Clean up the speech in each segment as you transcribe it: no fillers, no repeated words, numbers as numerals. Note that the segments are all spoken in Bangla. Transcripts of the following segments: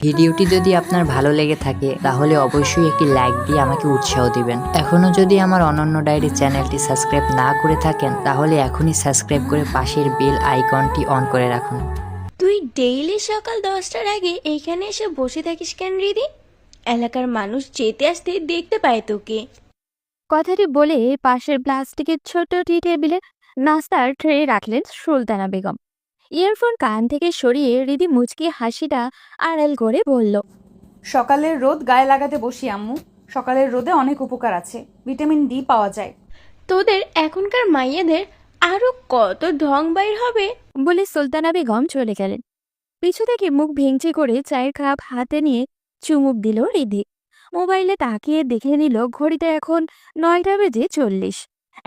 ভিডিওটি যদি আপনার ভালো লেগে থাকে তাহলে অবশ্যই একটি লাইক দিয়ে আমাকে উৎসাহ দিবেন। এখনো যদি আমার অনন্য ডায়েরি চ্যানেলটি সাবস্ক্রাইব না করে থাকেন তাহলে এখনই সাবস্ক্রাইব করে পাশের বেল আইকনটি অন করে রাখুন। তুই ডেইলি সকাল 10টার আগে এইখানে এসে বসে থাকিস কেন রিদি? এলাকার মানুষ যেতে আসতে দেখতে পায় তোকে। কথাটি বলে পাশের প্লাস্টিকের ছোট টি টেবিলে নাস্তার ট্রে রাখলেন সুলতানা বেগম। ইয়ারফোন কান থেকে সরিয়ে রিদি মুচকি হাসিটা আড়াল করে বলল, সকালের রোদ গায়ে লাগাতে বসি আম্মু। সকালের রোদে অনেক উপকার আছে, ভিটামিন ডি পাওয়া যায়। তোদের এখনকার মাইয়াদের আরো কত ঢং বাইর হবে। বলে সুলতানা বেগম চলে গেলেন। পিছু থেকে মুখ ভেঙচি করে চায়ের কাপ হাতে নিয়ে চুমুক দিল রিদি। মোবাইলে তাকিয়ে দেখে নিল ঘড়িতে এখন 9:40।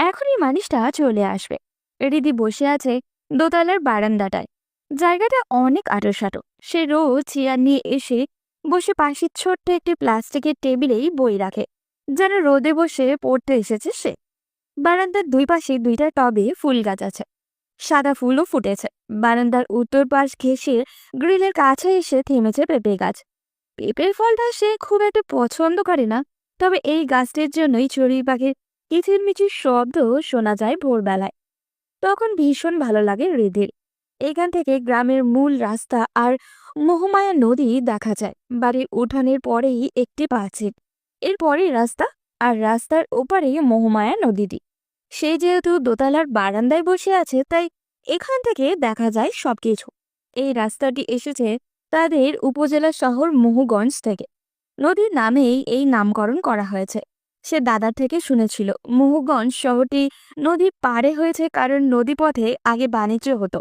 এখনই মানুষটা চলে আসবে। রিদি বসে আছে দোতলার বারান্দাটায়। জায়গাটা অনেক আঁটোসাঁটো। সে রোজ চেয়ার নিয়ে এসে বসে পাশের ছোট্ট একটি প্লাস্টিকের টেবিলেই বই রাখে, যেন রোদে বসে পড়তে এসেছে সে। বারান্দার দুই পাশে দুইটা টবে ফুল গাছ আছে, সাদা ফুলও ফুটেছে। বারান্দার উত্তর পাশ ঘেঁষে গ্রিলের কাছে এসে থেমেছে পেঁপে গাছ। পেঁপের ফলটা সে খুব একটা পছন্দ করে না, তবে এই গাছটির জন্যই চড়ুই পাখির কিচিরমিচির শব্দ শোনা যায় ভোরবেলায়। তখন ভীষণ ভালো লাগে হৃদির। এখান থেকে গ্রামের মূল রাস্তা আর মোহমায়া নদী দেখা যায়। বাড়ির উঠানের পরেই একটি পাঁচিল, এরপরেই রাস্তা, আর রাস্তার ওপারেই মোহমায়া নদীটি। সে যেহেতু দোতলার বারান্দায় বসে আছে, তাই এখান থেকে দেখা যায় সবকিছু। এই রাস্তাটি এসেছে তাদের উপজেলা শহর মহুগঞ্জ থেকে। নদীর নামেই এই নামকরণ করা হয়েছে। সে দাদার থেকে শুনেছিল মহুগঞ্জ শহরটি নদীর পাড়ে হয়েছে কারণ নদীপথে আগে বাণিজ্য হতো।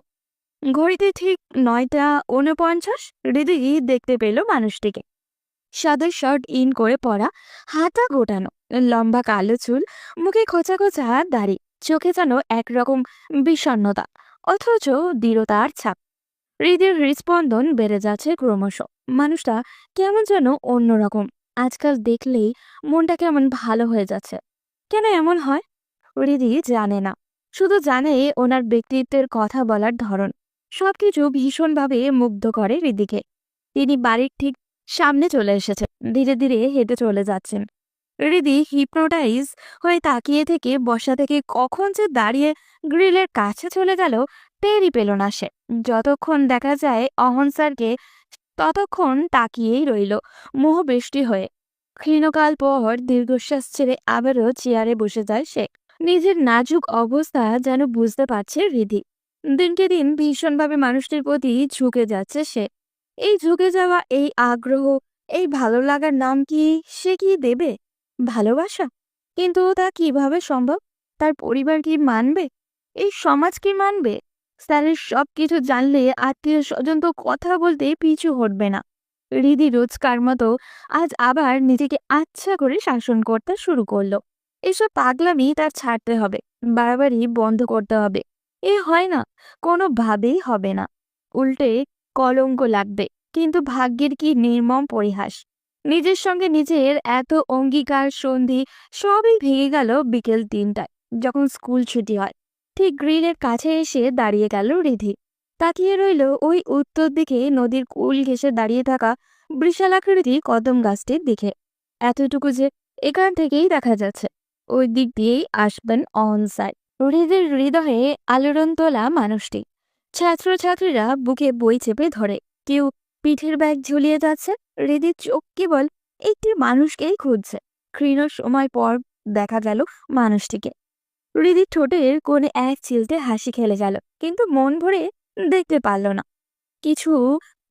ঘড়িতে ঠিক 9:49 হৃদি দেখতে পেল মানুষটিকে। সাদা শার্ট ইন করে পরা, হাতা গোটানো, লম্বা কালো চুল, মুখে খোঁচা খোঁচা দাড়ি, চোখে যেন একরকম বিষণ্ণতা অথচ দৃঢ়তার ছাপ। হৃদয়ের হৃদস্পন্দন বেড়ে যাচ্ছে ক্রমশ। মানুষটা কেমন যেন অন্যরকম। আজকাল দেখলেই মনটা কেমন ভালো হয়ে যাচ্ছে। কেন এমন হয় হৃদি জানে না, শুধু জানে ওনার ব্যক্তিত্বের কথা বলার ধরন সবকিছু ভীষণভাবে মুগ্ধ করে হৃদিকে। তিনি বাড়ির ঠিক সামনে চলে এসেছে, ধীরে ধীরে হেঁটে চলে যাচ্ছেন। হৃদি হিপনোটাইজ হয়ে তাকিয়ে থেকে বসা থেকে কখন যে দাঁড়িয়ে গ্রিলের কাছে চলে গেল টেরই পেল না সে। যতক্ষণ দেখা যায় অহন স্যারকে, ততক্ষণ তাকিয়েই রইল মোহবৃষ্টি হয়ে। ক্ষীণকাল পর দীর্ঘশ্বাস ছেড়ে আবারও চেয়ারে বসে যায় সে। নিজের নাজুক অবস্থা যেন বুঝতে পারছে হৃদি। দিনকে দিন ভীষণভাবে মানুষটির প্রতি ঝুঁকে যাচ্ছে সে। এই ঝুঁকে যাওয়া, এই আগ্রহ, এই ভালো লাগার নাম কি সে কি দেবে? ভালোবাসা? কিন্তু তা কিভাবে সম্ভব? তার পরিবার কি মানবে? এই সমাজ কি মানবে? স্যারের সবকিছু জানলে আত্মীয় স্বজন তো কথা বলতে পিছু হটবে না। হৃদি রোজকার মতো আজ আবার নিজেকে আচ্ছা করে শাসন করতে শুরু করলো। এসব পাগলামি তার ছাড়তে হবে, বাড়াবাড়ি বন্ধ করতে হবে। এ হয় না, কোনোভাবেই হবে না। উল্টে কলঙ্ক লাগবে। কিন্তু ভাগ্যের কি নির্মম পরিহাস! নিজের সঙ্গে নিজের এত অঙ্গীকার সন্ধি সবই ভেঙে গেল বিকেল 3টায়, যখন স্কুল ছুটি হয়। ঠিক গ্রিলের কাছে এসে দাঁড়িয়ে গেল রিধি। তাকিয়ে রইল ওই উত্তর দিকে নদীর কুল ঘেঁষে দাঁড়িয়ে থাকা বিশালাকৃতি কদম গাছটির দিকে। এতটুকু যে এখান থেকেই দেখা যাচ্ছে, ওই দিক দিয়েই আসবেন অন সাইড। হৃদের হৃদয়ে আলোড়ন তোলা মানুষটি। ছাত্রছাত্রীরা বুকে বই চেপে ধরে, কেউ পিঠের ব্যাগ ঝুলিয়ে যাচ্ছে। হৃদির চোখ কেবল একটি মানুষকেই খুঁজছে। ক্ষীণ সময় পর দেখা গেল মানুষটিকে। হৃদির ঠোঁটের কোণে এক চিলতে হাসি খেলে গেল, কিন্তু মন ভরে দেখতে পারল না কিছু।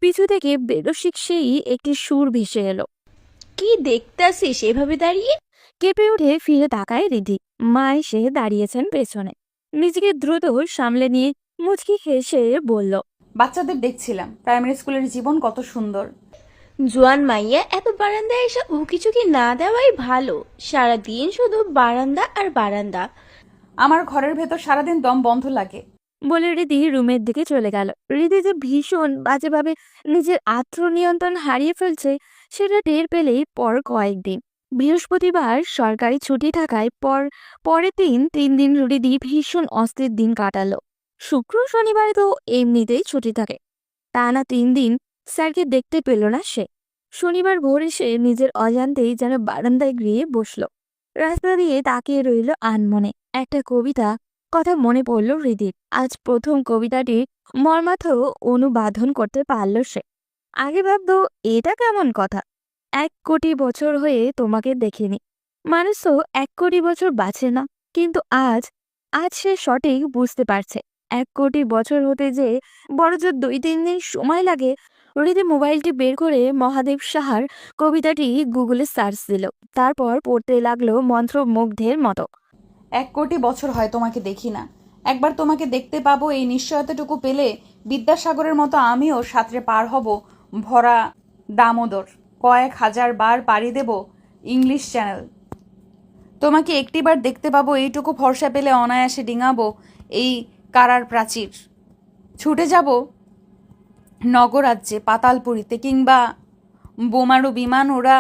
পিছু থেকে বেরসিক সেই একটি সুর ভেসে এলো। কি দেখতাছিস এভাবে দাঁড়িয়ে? কেঁপে উঠে ফিরে তাকায় রিধি। মা এসে দাঁড়িয়েছেন পেছনে। নিজেকে দ্রুত সামলে নিয়ে মুচকি হেসে বলল, বাচ্চাদের দেখছিলাম, প্রাইমারি স্কুলের জীবন কত সুন্দর। জোয়ান মাইয়া এত বারান্দায় এসে উকিঝুঁকি না দেওয়াই ভালো। সারাদিন শুধু বারান্দা আর বারান্দা। আমার ঘরের ভেতর সারাদিন দম বন্ধ লাগে। বলে রিধি রুমের দিকে চলে গেল। রিধি যে ভীষণ বাজেভাবে নিজের আত্মনিয়ন্ত্রণ হারিয়ে ফেলছে সেটা টের পেলেই পর কয়েকদিন। বৃহস্পতিবার সরকারি ছুটি থাকায় পরের 3 দিন রিধি ভীষণ অস্থির দিন কাটালো। শুক্র শনিবারে তো এমনিতেই ছুটি থাকে, টানা 3 দিন স্যারকে দেখতে পেল না সে। শনিবার ভোরে সে নিজের অজান্তেই যেন বারান্দায় গিয়ে বসলো। রাস্তা দিয়ে তাকিয়ে রইল আনমনে। একটা কবিতা কথা মনে পড়ল হৃদির। আজ প্রথম কবিতাটি মর্মার্থ অনুবাদন করতে পারল সে। আগে ভাবতো এটা কেমন কথা, 1 কোটি বছর হয়ে তোমাকে দেখিনি। মানুষ তো 1 কোটি বছর বাঁচে না, কিন্তু আজ আজ সে সঠিক বুঝতে পারছে 1 কোটি বছর হতে যে বড়জোর 2-3 দিন সময় লাগে। হৃদি মোবাইলটি বের করে মহাদেব সাহার কবিতাটি গুগলে সার্চ দিল। তারপর পড়তে লাগলো মন্ত্রমুগ্ধের মতো। 1 কোটি বছর হয় তোমাকে দেখি না, একবার তোমাকে দেখতে পাবো এই নিশ্চয়তাটুকু পেলে বিদ্যাসাগরের মতো আমিও সাঁতরে পার হব ভরা দামোদর। কয়েক হাজার বার পাড়ি দেব ইংলিশ চ্যানেল। তোমাকে একটিবার দেখতে পাবো এইটুকু ভরসা পেলে অনায়াসে ডিঙাবো এই কারার প্রাচীর। ছুটে যাব নগরাজ্যে, পাতালপুরীতে, কিংবা বোমারু বিমান ওরা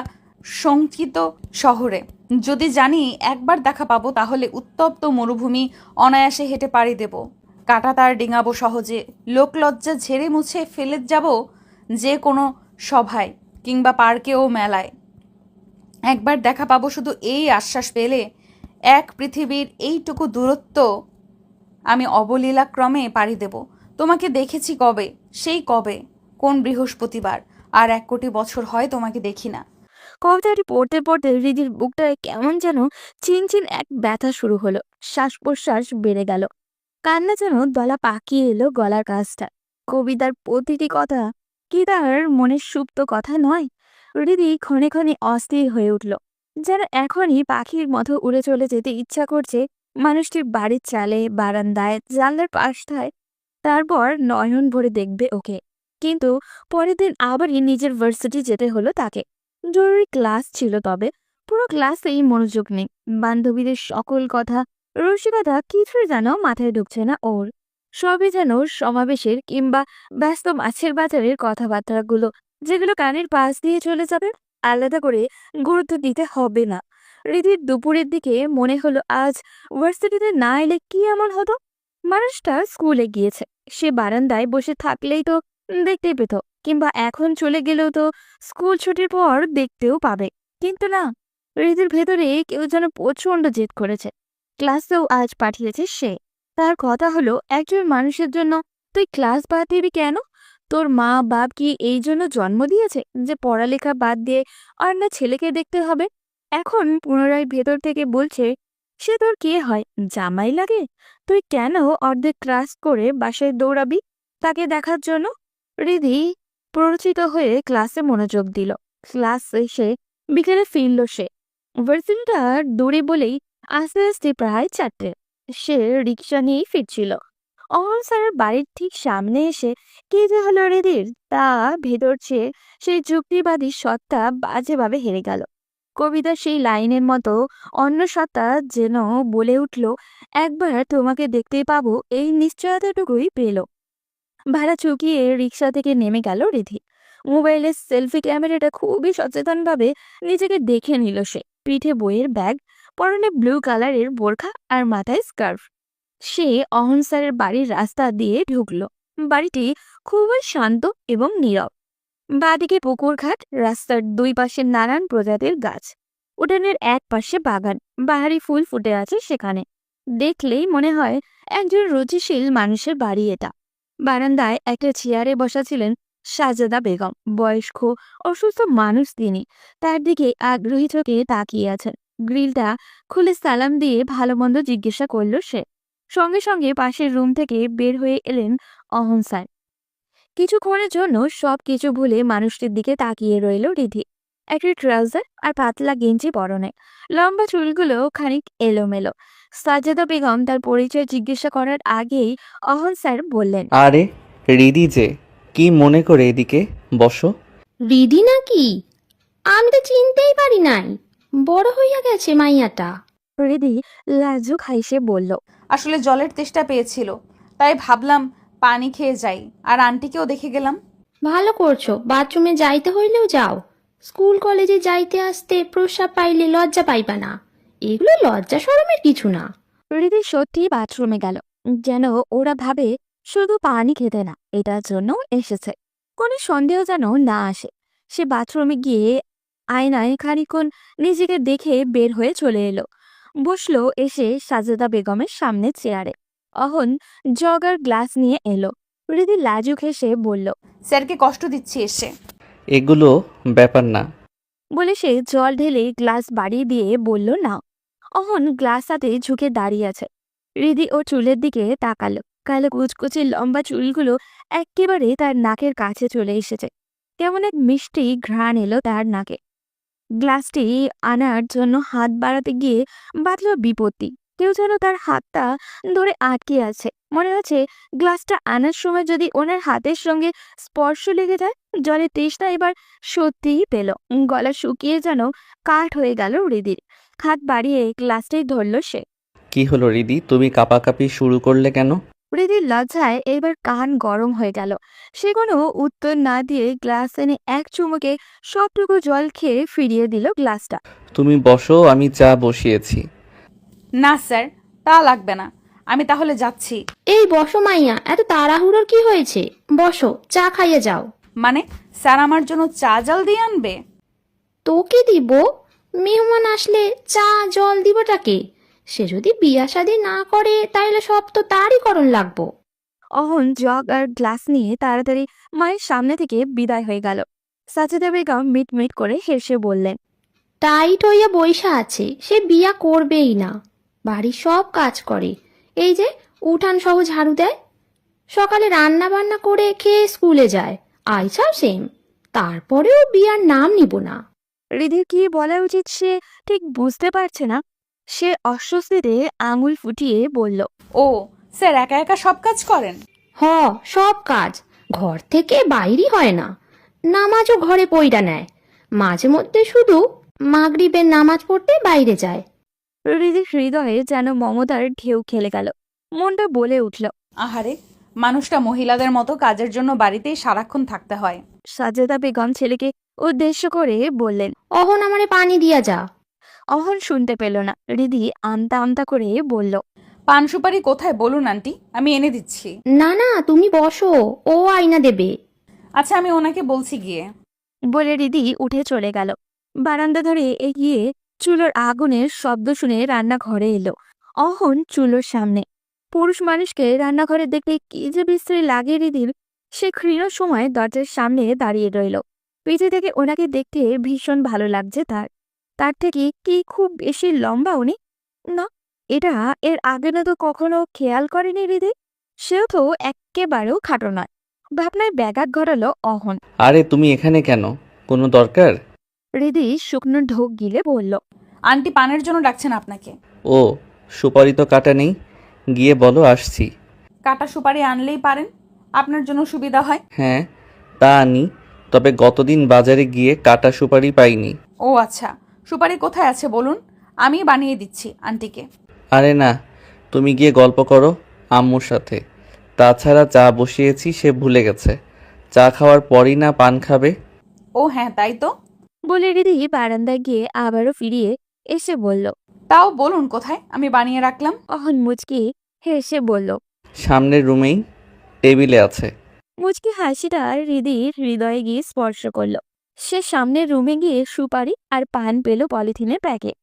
শঙ্কিত শহরে। যদি জানি একবার দেখা পাবো তাহলে উত্তপ্ত মরুভূমি অনায়াসে হেঁটে পাড়ি দেব। কাটা তার ডিঙাবো সহজে, লোকলজ্জা ঝেড়ে মুছে ফেলে যাব যে কোনো সভায় কিংবা পার্কে ও মেলায়। একবার দেখা পাবো শুধু এই আশ্বাস পেলে এক পৃথিবীর এইটুকু দূরত্ব আমি অবলীলাক্রমে পাড়ি দেব। তোমাকে দেখেছি কবে, সেই কবে, কোন বৃহস্পতিবার। আর 1 কোটি বছর হয় তোমাকে দেখি না। কবিতাটি পড়তে পড়তে হৃদির বুকটায় কেমন যেন চিনচিন এক ব্যথা শুরু হলো। শ্বাস প্রশ্বাস বেড়ে গেল। কান্না যেন দলা পাকিয়ে এলো গলার কাছটা। কবিতার প্রতিটি কথা কি তার মনের সুপ্ত কথা নয়? হৃদি ক্ষণে ক্ষণে অস্থির হয়ে উঠল, যেন এখনই পাখির মতো উড়ে চলে যেতে ইচ্ছা করছে মানুষটির বাড়ির চালে, বারান্দায়, জানলার পাশটায়। তারপর নয়ন ভরে দেখবে ওকে। কিন্তু পরের দিন আবারই নিজের ভার্সিটি যেতে হলো তাকে। জরুরি ক্লাস ছিল, তবে পুরো ক্লাসেই মনোযোগ নেই। বান্ধবীদের সকল কথা, রসিকতা কিছুই যেন মাথায় ঢুকছে না ওর। সবই যেন সমাবেশের কিংবা ব্যস্ত মাছের বাজারের কথাবার্তাগুলো, যেগুলো কানের পাশ দিয়ে চলে যাবে। আলাদা করে গুরুত্ব দিতে হবে না। হৃদির দুপুরের দিকে মনে হলো আজ ভার্সিটিতে না এলে কি এমন হতো। মানুষটা স্কুলে গিয়েছে, সে বারান্দায় বসে থাকলেই তো দেখতেই পেত, কিংবা এখন চলে গেলেও তো স্কুল ছুটির পর দেখতেও পাবে। কিন্তু না, হৃদির ভেতরে কেউ যেন প্রচন্ড জেদ করেছে। ক্লাসেও আজ পাঠিয়েছে সে। তার কথা হলো, একজন মানুষের জন্য তুই ক্লাস বাদ দিবি কেন? তোর মা বাপ কি এই জন্য জন্ম দিয়েছে যে পড়ালেখা বাদ দিয়ে আর না ছেলেকে দেখতে হবে? এখন পুনরায় ভেতর থেকে বলছে, সে তোর কে হয়, জামাই লাগে? তুই কেন অর্ধেক ক্লাস করে বাসায় দৌড়াবি তাকে দেখার জন্য? হৃদি প্ররোচিত হয়ে ক্লাসে মনোযোগ দিল। ক্লাস শেষে বিকেলে ফিরল সে। ভার্সিটিটা দূরে বলেই আস্তে আস্তে প্রায় 4টে। সে রিক্সা নিয়েই ফিরছিল। অমল স্যারের বাড়ির ঠিক সামনে এসে কি যে হলো হৃদির, তা ভেতর চেয়ে সেই যুক্তিবাদী সত্তা বাজেভাবে হেরে গেল। কবিতার সেই লাইনের মতো অন্য সত্তা যেন বলে উঠল, একবার তোমাকে দেখতেই পাবো এই নিশ্চয়তাটুকুই পেল। ভাড়া চুকিয়ে রিক্সা থেকে নেমে গেল রিধি। মোবাইলের সেলফি ক্যামেরাটা খুবই সচেতনভাবে নিজেকে দেখে নিল সে। পিঠে বইয়ের ব্যাগ, পরনে ব্লু কালারের বোরখা আর মাথায় স্কার্ফ। সে অহন স্যারের বাড়ির রাস্তা দিয়ে ঢুকলো। বাড়িটি খুবই শান্ত এবং নীরব। বাঁদিকে পুকুরঘাট, রাস্তার 2 পাশে নানান প্রজাতির গাছ। উঠানের এক পাশে বাগান, বাহারি ফুল ফুটে আছে সেখানে। দেখলেই মনে হয় একজন রুচিশীল মানুষের বাড়ি এটা। বারান্দায় একটা চেয়ারে বসা ছিলেন সাজেদা বেগম। বয়স্ক অসুস্থ মানুষ তিনি। তার দিকে আগ্রহী চোখে তাকিয়ে আছেন। গ্রিলটা খুলে সালাম দিয়ে ভালো মন্দ জিজ্ঞাসা করল সে। সঙ্গে সঙ্গে পাশের রুম থেকে বের হয়ে এলেন অহন স্যার। কিছুক্ষণের জন্য সবকিছু ভুলে মানুষটির দিকে তাকিয়ে রইল রিধি। একটা ট্রাউজার আর পাতলা গেঞ্জি পরনে, লম্বা চুলগুলো খানিক এলোমেলো। সাজেদা বেগম তার পরিচয় জিজ্ঞাসা করার আগেই অহন স্যার বললেন, আরে রিদি যে, কি মনে করে এদিকে বসো। রিদি নাকি? আমি তো চিনতেই পারি নাই, বড় হইয়া গেছে মাইয়াটা। রিধি লাজুক হাসে বলল, আসলে জলের তেষ্টা পেয়েছিল, তাই ভাবলাম পানি খেয়ে যাই, আর আন্টিকেও দেখে গেলাম। ভালো করছো, বাথরুমে যাইতে হইলেও যাও। স্কুল কলেজে যাইতে আসতে প্রস্রাব পাইলে লজ্জা পাইবা না, এগুলো লজ্জা শরমের কিছু না। রিধি সত্যি বাথরুমে গেল, যেন ওরা ভাবে শুধু পানি খেতে না, এটার জন্য এসেছে। কোনো সন্দেহ যেন না আসে। সে বাথরুমে গিয়ে আয়নায় খানিকক্ষণ নিজেকে দেখে বের হয়ে চলে এলো। বসলো এসে সাজেদা বেগমের সামনে চেয়ারে। অহন জগার গ্লাস নিয়ে এলো। হৃদি লাজুক হেসে বলল, স্যারকে কষ্ট দিচ্ছি এসে। এগুলো ব্যাপার না। বলে সে জল ঢেলে গ্লাস বাড়িয়ে দিয়ে বলল, না। অহন গ্লাস হাতে ঝুঁকে দাঁড়িয়ে আছে। হৃদি ও চুলের দিকে তাকালো। কালো কুচকুচে লম্বা চুলগুলো একেবারে তার নাকের কাছে চলে এসেছে। কেমন এক মিষ্টি ঘ্রাণ এলো তার নাকে। গ্লাসটি আনার জন্য হাত বাড়াতে গিয়ে বাঁধল বিপত্তি। কেউ যেন তার হাতটা ধরে আটকে আছে। মনে হচ্ছে গ্লাসটা আনার সময় যদি ওনার হাতের সঙ্গে স্পর্শ লেগে যায়। জলের তৃষ্ণা এবার সত্যিই পেল। গলা শুকিয়ে যেন কাঠ হয়ে গেল হৃদির। হাত বাড়িয়ে গ্লাসটাই ধরল সে। কি হলো রিদি, তুমি কাঁপাকাঁপি শুরু করলে কেন? হৃদির লজ্জায় এবার কান গরম হয়ে গেল। সে কোনো উত্তর না দিয়ে গ্লাস এনে এক চুমুকে সবটুকু জল খেয়ে ফিরিয়ে দিল গ্লাসটা। তুমি বসো, আমি চা বসিয়েছি। না স্যার, তা লাগবে না, আমি তাহলে যাচ্ছি। এই বসো মাইয়া, এত তাড়াহুড়োর কি হয়েছে? বসো, চা খাইয়ে যাও। মানে স্যার আমার জন্য চা জল দিয়ে আনবে? তোকে দিব? মেহমান আসলে চা জল দিবটাকে? সে যদি বিয়া শাদি না করে তাইলে সব তো তারই করণ লাগবো। অহন জগ আর গ্লাস নিয়ে তাড়াতাড়ি মায়ের সামনে থেকে বিদায় হয়ে গেল। সাজেদা বেগম মিট মিট করে হেসে বললেন, টাইট হইয়া বইসা আছে, সে বিয়া করবেই না। বাড়ির সব কাজ করে, এই যে উঠান সহ ঝাড়ু দেয়, সকালে রান্না বান্না করে খেয়ে স্কুলে যায়, আইসাও সেম। তারপরেও বিয়ার নাম নিব না। হৃদির কি বলা উচিত সে ঠিক বুঝতে পারছে না। সে অস্বস্তিতে আঙুল ফুটিয়ে বলল, ও স্যার একা একা সব কাজ করেন? হ, সব কাজ। ঘর থেকে বাইরই হয় না। নামাজও ঘরে পইড়া নেয়। মাঝে মধ্যে শুধু মাগরিবের নামাজ পড়তে বাইরে যায়। হৃদির হৃদয়ে যেন মমতার ঢেউ খেলে গেল। মনটা বলে উঠল। আহারে, মানুষটা মহিলাদের মতো কাজের জন্য বাড়িতেই সারাক্ষণ থাকতে হয়। সাজেদা বেগম ছেলেকে উদ্দেশ্য করে বললেন। অহন আমারে পানি দিয়া যা। অহন শুনতে পেল না। হৃদি আমতা আমতা করে বলল, পান সুপারি কোথায় বলুন আন্টি, আমি এনে দিচ্ছি। না না, তুমি বসো, ও আইনা দেবে। আচ্ছা, আমি ওনাকে বলছি গিয়ে। বলে হৃদি উঠে চলে গেল। বারান্দা ধরে এগিয়ে চুলোর আগুনের শব্দ শুনে রান্নাঘরে এলো। অহন চুলোর সামনে। পুরুষ মানুষকে রান্নাঘরে দেখলে কি যে বিশ্রী লাগে হৃদির। সে ক্ষীণ সময় দরজার সামনে দাঁড়িয়ে রইল। পিছে থেকে ওনাকে দেখতে ভীষণ ভালো লাগছে তার। তার থেকে কি খুব বেশি লম্বা উনি? না, এটা এর আগে না তো কখনো খেয়াল করেনি হৃদি। সেও তো একেবারেও খাটো নয়। ভাবনায় ব্যাঘাত ঘটালো অহন। আরে তুমি এখানে কেন? কোনো দরকার? হৃদি শুকনো ঢোক গিলে বলল, আন্টি পানের জন্য ডাকছেন আপনাকে। ও, সুপারি তো কাটা নেই, গিয়ে বলো আসছি। কাটা সুপারি আনলেই পারেন, আপনার জন্য সুবিধা হয়। হ্যাঁ, তা আনি, তবে গতদিন বাজারে গিয়ে কাটা সুপারি পাইনি। ও আচ্ছা, সুপারি কোথায় আছে বলুন, আমি বানিয়ে দিচ্ছি আন্টিকে। আরে না, তুমি গিয়ে গল্প করো আম্মুর সাথে। তাছাড়া চা বসিয়েছি, সে ভুলে গেছে। চা খাওয়ার পরই না পান খাবে। ও হ্যাঁ, তাই তো। বলে হৃদি বারান্দায় গিয়ে আবারও ফিরিয়ে এসে বলল। তাও বলুন কোথায়, আমি বানিয়ে রাখলাম। অহন মুচকি হেসে বলল। সামনের রুমেই টেবিলে আছে। মুচকি হাসিটা হৃদির হৃদয়ে গিয়ে স্পর্শ করল। সে সামনের রুমে গিয়ে সুপারি আর পান পেল পলিথিনের প্যাকেট।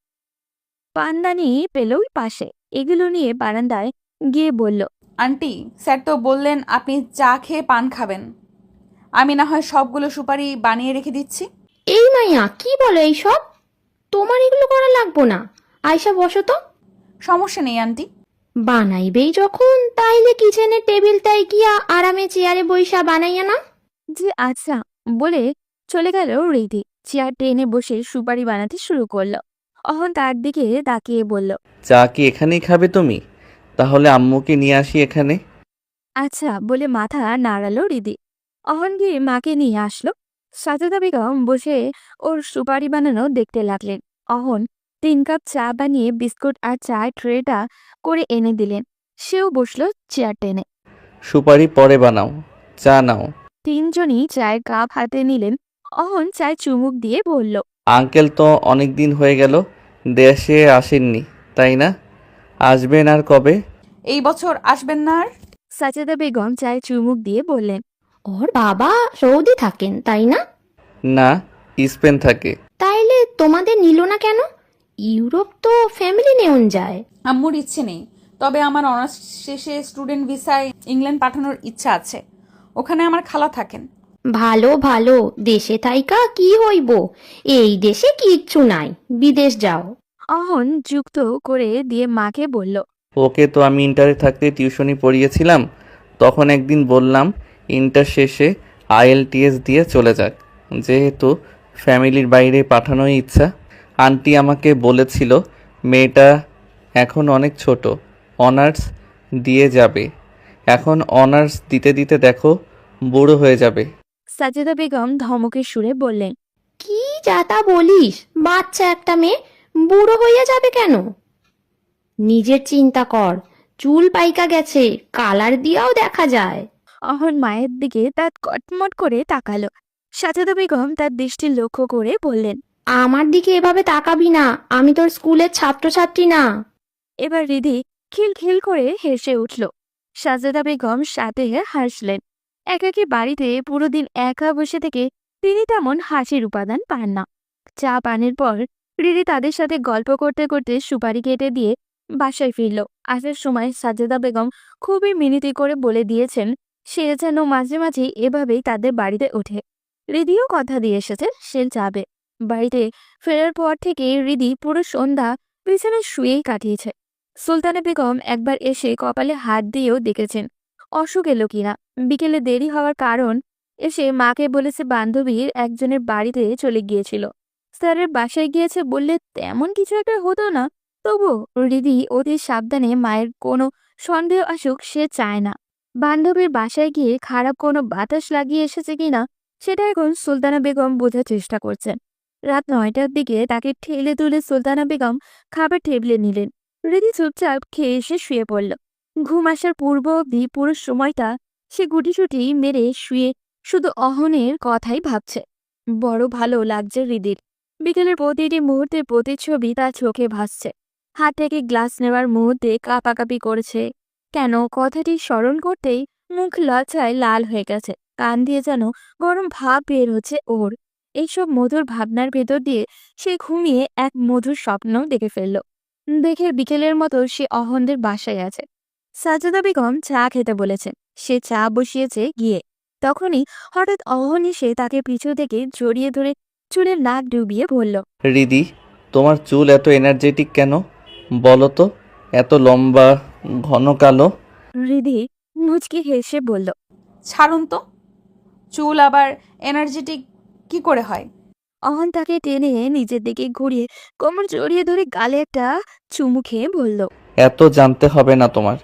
পানদানি পেল ওই পাশে। এগুলো নিয়ে বারান্দায় গিয়ে বলল, আন্টি, স্যার তো বললেন আপনি চা খেয়ে পান খাবেন, আমি না হয় সবগুলো সুপারি বানিয়ে রেখে দিচ্ছি। এই মাইয়া কি বলে এইসব? তোমার এগুলো করা লাগবো না। আয়সা বসো তো। সমস্যা নেই আন্টি। বানাইবেই যখন, তাইলে কিচেনের টেবিলটাই গিয়া আরামে চেয়ারে বইসা বানাইয়া না। যে আচ্ছা বলে চলে গেল হৃদি। চেয়ার টেনে বসে সুপারি বানাতে শুরু করলো। অহন তার দিকে তাকিয়ে বলল, চা কি এখানেই খাবে তুমি? তাহলে আম্মুকে নিয়ে আসি এখানে। আচ্ছা বলে মাথা নাড়ালো হৃদি। অহন গিয়ে মাকে নিয়ে আসলো। সাজেদা বেগম বসে ওর সুপারি বানানো দেখতে লাগলেন। অহন 3 কাপ চা বানিয়ে বিস্কুট আর চায়ের ট্রেটা করে এনে দিলেন। সেও বসলো চেয়ার টেনে। সুপারি পরে বানাও, চা নাও। তিনজনই চায়ের কাপ হাতে নিলেন। অহন চায় চুমুক দিয়ে বলল, আঙ্কেল তো অনেক দিন হয়ে গেল দেশে আসেননি, তাই না? আসবেন আর কবে? এই বছর আসবেন না আর? সাজেদা বেগম চায় চুমুক দিয়ে বললেন। ওর বাবা সৌদি থাকেন তাই না? না, স্পেন থাকে। তাইলে তোমাদের নিল না কেন? ইউরোপ তো ফ্যামিলি নেওন যায়। আম্মুর ইচ্ছে নেই, তবে আমার অনার্স শেষে স্টুডেন্ট ভিসায় ইংল্যান্ড পাঠানোর ইচ্ছা আছে। ওখানে আমার খালা থাকেন। ভালো ভালো, দেশে থাইকা কি হইব, এই দেশে কিচ্ছু নাই, বিদেশ যাও। অহন যুক্ত করে দিয়ে মাকে বলল, ওকে তো আমি ইন্টারে থাকতে টিউশনি পড়িয়েছিলাম। তখন একদিন বললাম ইন্টার শেষে আইএলটিএস দিয়ে চলে যাক, যেহেতু ফ্যামিলির বাইরে পাঠানোই ইচ্ছা। আন্টি আমাকে বলেছিল মেয়েটা এখন অনেক ছোট, অনার্স দিয়ে যাবে। এখন অনার্স দিতে দিতে দেখো বুড়ো হয়ে যাবে। সাজেদা বেগম ধমকের সুরে বললেন, কি যাতা বলিস, বাচ্চা একটা মেয়ে বুড়ো হইয়া যাবে কেন? নিজের চিন্তা কর, চুল পাইকা গেছে, কালার দিয়াও দেখা যায়। অহন মায়ের দিকে তার কটমট করে তাকালো। সাজেদা বেগম তার দৃষ্টি লক্ষ্য করে বললেন, আমার দিকে এভাবে তাকাবি না, আমি তোর স্কুলের ছাত্রছাত্রী না। এবার রিধি খিলখিল করে হেসে উঠল। সাজেদা বেগম সাথে হাসলেন। একাকী বাড়িতে পুরো দিন একা বসে থেকে তিনি তেমন হাসির উপাদান পান না। চা পানের পর রিধি তাদের সাথে গল্প করতে করতে সুপারি কেটে দিয়ে বাসায় ফিরল। আসার সময় সাজেদা বেগম খুবই মিনতি করে বলে দিয়েছেন সে যেন মাঝে মাঝে এভাবেই তাদের বাড়িতে ওঠে। রিধিও কথা দিয়ে এসেছে সে যাবে। বাড়িতে ফেরার পর থেকে রিধি পুরো সন্ধ্যা বিছানায় শুয়েই কাটিয়েছে। সুলতানা বেগম একবার এসে কপালে হাত দিয়েও দেখেছেন অসুখ এলো কিনা। বিকেলে দেরি হওয়ার কারণ এসে মাকে বলেছে বান্ধবীর একজনের বাড়িতে চলে গিয়েছিল। স্যারের বাসায় গিয়েছে বললে তেমন কিছু একটা হতো না, তবু রিধি অতি সাবধানে মায়ের কোনো সন্দেহ আসুক সে চায় না। বান্ধবীর বাসায় গিয়ে খারাপ কোনো বাতাস লাগিয়ে এসেছে কিনা সেটা এখন সুলতানা বেগম বোঝার চেষ্টা করছেন। রাত 9টার দিকে তাকে ঠেলে তুলে সুলতানা বেগম খাবার টেবিলে নিলেন। রিধি চুপচাপ খেয়ে এসে শুয়ে পড়ল। ঘুম আসার পূর্ব অবধি পুরো সময়টা সে গুটিসুটি মেরে শুয়ে শুধু অহনের কথাই ভাবছে। বড় ভালো লাগছে রিদির। বিকেলের প্রতিটি মুহূর্তের প্রতিচ্ছবি তার চোখে ভাসছে। হাত থেকে গ্লাস নেওয়ার মুহূর্তে কাঁপাকাঁপি করেছে কেন কথাটি স্মরণ করতেই মুখ লজ্জায় লাল হয়ে গেছে। কান দিয়ে যেন গরম ভাব বের হচ্ছে ওর। এইসব মধুর ভাবনার ভেতর দিয়ে সে ঘুমিয়ে এক মধুর স্বপ্ন দেখে ফেলল। দেখে বিকেলের মতো সে অহনদের বাসায় আছে। সাজেদা বেগম চা খেতে বলেছেন, সে চা বসিয়েছে গিয়ে। তখনই হঠাৎ অহন এসে তাকে পিছু থেকে জড়িয়ে ধরে চুলের নাক ডুবিয়ে বলল, রিদি, তোমার চুল এত এনার্জেটিক কেন বলো তো? এত লম্বা, ঘন কালো। রিধি মুচকি হেসে বলল, ছাড়ুন তো, চুল আবার এনার্জেটিক কি করে হয়? অহন তাকে টেনে নিজের দিকে ঘুরিয়ে কোমর জড়িয়ে ধরে গালে একটা চুমু খেয়ে বলল, এত জানতে হবে না তোমার।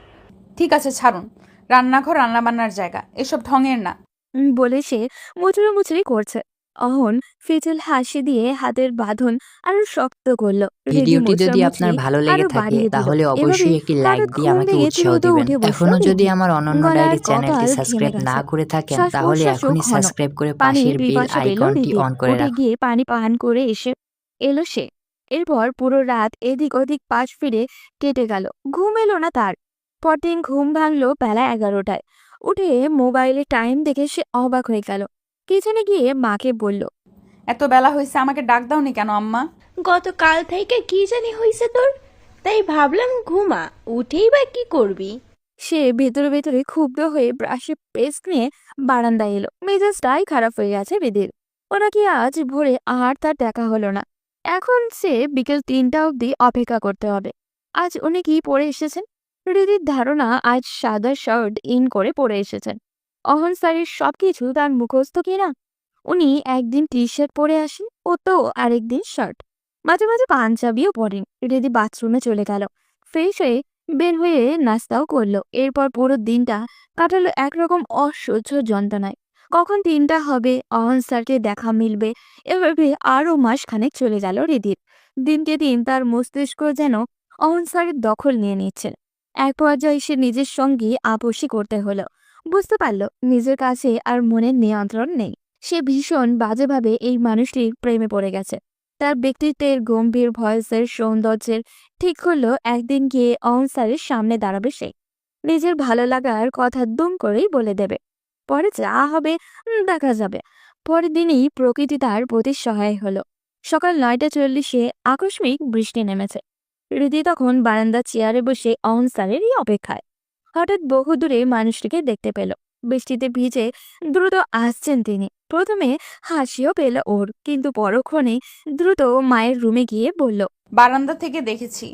ঠিক আছে ছাড়ুন, রান্নাঘর রান্নাবান্নার জায়গা, এসব ঢঙের না। বলে সে মুচড়ো মুচড়ি করছে। অহন ফিচেল হাসি দিয়ে হাতের বাঁধন আরো শক্ত করলো। ভিডিওটি যদি আপনার ভালো লেগে থাকে তাহলে অবশ্যই একটি লাইক দিয়ে আমাকে উৎসাহ দিবেন। এখনো যদি আমার অনন্য ডায়েরি চ্যানেলটি সাবস্ক্রাইব না করে থাকেন তাহলে এখনই সাবস্ক্রাইব করে পাশের বেল আইকনটি অন করে রাখুন। গিয়ে পানি পান করে এসে এলো সে। এরপর পুরো রাত এদিক ওদিক পাশ ফিরে কেটে গেল। ঘুম এলো না তার। পরদিন ঘুম ভাঙলো বেলা 11টায়। উঠে মোবাইলে টাইম দেখে সে অবাক হয়ে গেল। কিচেনে গিয়ে মাকে বলল, এত বেলা হয়েছে, আমাকে ডাক দাওনি কেন আম্মা? গতকাল থেকে কি জানি হয়েছে তোর, তাই ভাবলাম ঘুমা, উঠেই বা কি করবি। সে ভেতরে ভেতরে ক্ষুব্ধ হয়ে ব্রাশে পেস্ট নিয়ে বারান্দায় এলো। মেজাজটাই খারাপ হয়ে গেছে বেদির। ওরা কি আজ ভোরে আর তার দেখা হলো না। এখন সে বিকেল 3টা অবধি অপেক্ষা করতে হবে। আজ উনি কি পরে এসেছেন? হৃদির ধারণা আজ সাদা শার্ট ইন করে পরে এসেছেন। অহন স্যারের সবকিছু তার মুখস্থ কিনা। উনি একদিন টি শার্ট পরে আসেন, ও তো আরেকদিন শার্ট, মাঝে মাঝে পাঞ্জাবিও পরেন। হৃদি বাথরুমে চলে গেল। ফ্রেশ হয়ে বের হয়ে নাস্তাও করলো। এরপর পুরো দিনটা কাটালো একরকম অসহ্য যন্ত্রণায়। কখন 3টা হবে, অহন স্যারকে দেখা মিলবে, এভাবে আরও মাসখানেক চলে গেল রিদির। দিনকে দিন তার মস্তিষ্ক যেন অহন স্যারের দখল নিয়ে নিচ্ছে। এক পর্যায়ে সে নিজের সঙ্গে আপোষই করতে হলো। বুঝতে পারল নিজের কাছে আর মনের নিয়ন্ত্রণ নেই। সে ভীষণ বাজেভাবে এই মানুষটির প্রেমে পড়ে গেছে। তার ব্যক্তিত্বের গম্ভীর ভয়েসের সৌন্দর্যের ঠিক করলো একদিন গিয়ে অহন স্যারের সামনে দাঁড়াবে সে। নিজের ভালো লাগার কথা দুম করেই বলে দেবে। পরে যা হবে দেখা যাবে। পরের দিনই প্রকৃতি তার প্রতি সহায় হলো। সকাল 9:40-এ আকস্মিক বৃষ্টি নেমেছে। হৃদি তখন বারান্দার চেয়ারে বসে অহন স্যারেরই অপেক্ষায়। হঠাৎ বহু দূরে মানুষটিকে দেখতে পেল। বৃষ্টিতে ভিজে দ্রুত আসছেন তিনি। প্রথমে হাসিও পেল ওর, কিন্তু পরক্ষণে দ্রুত মায়ের রুমে গিয়ে বলল, বারান্দা থেকে দেখেছি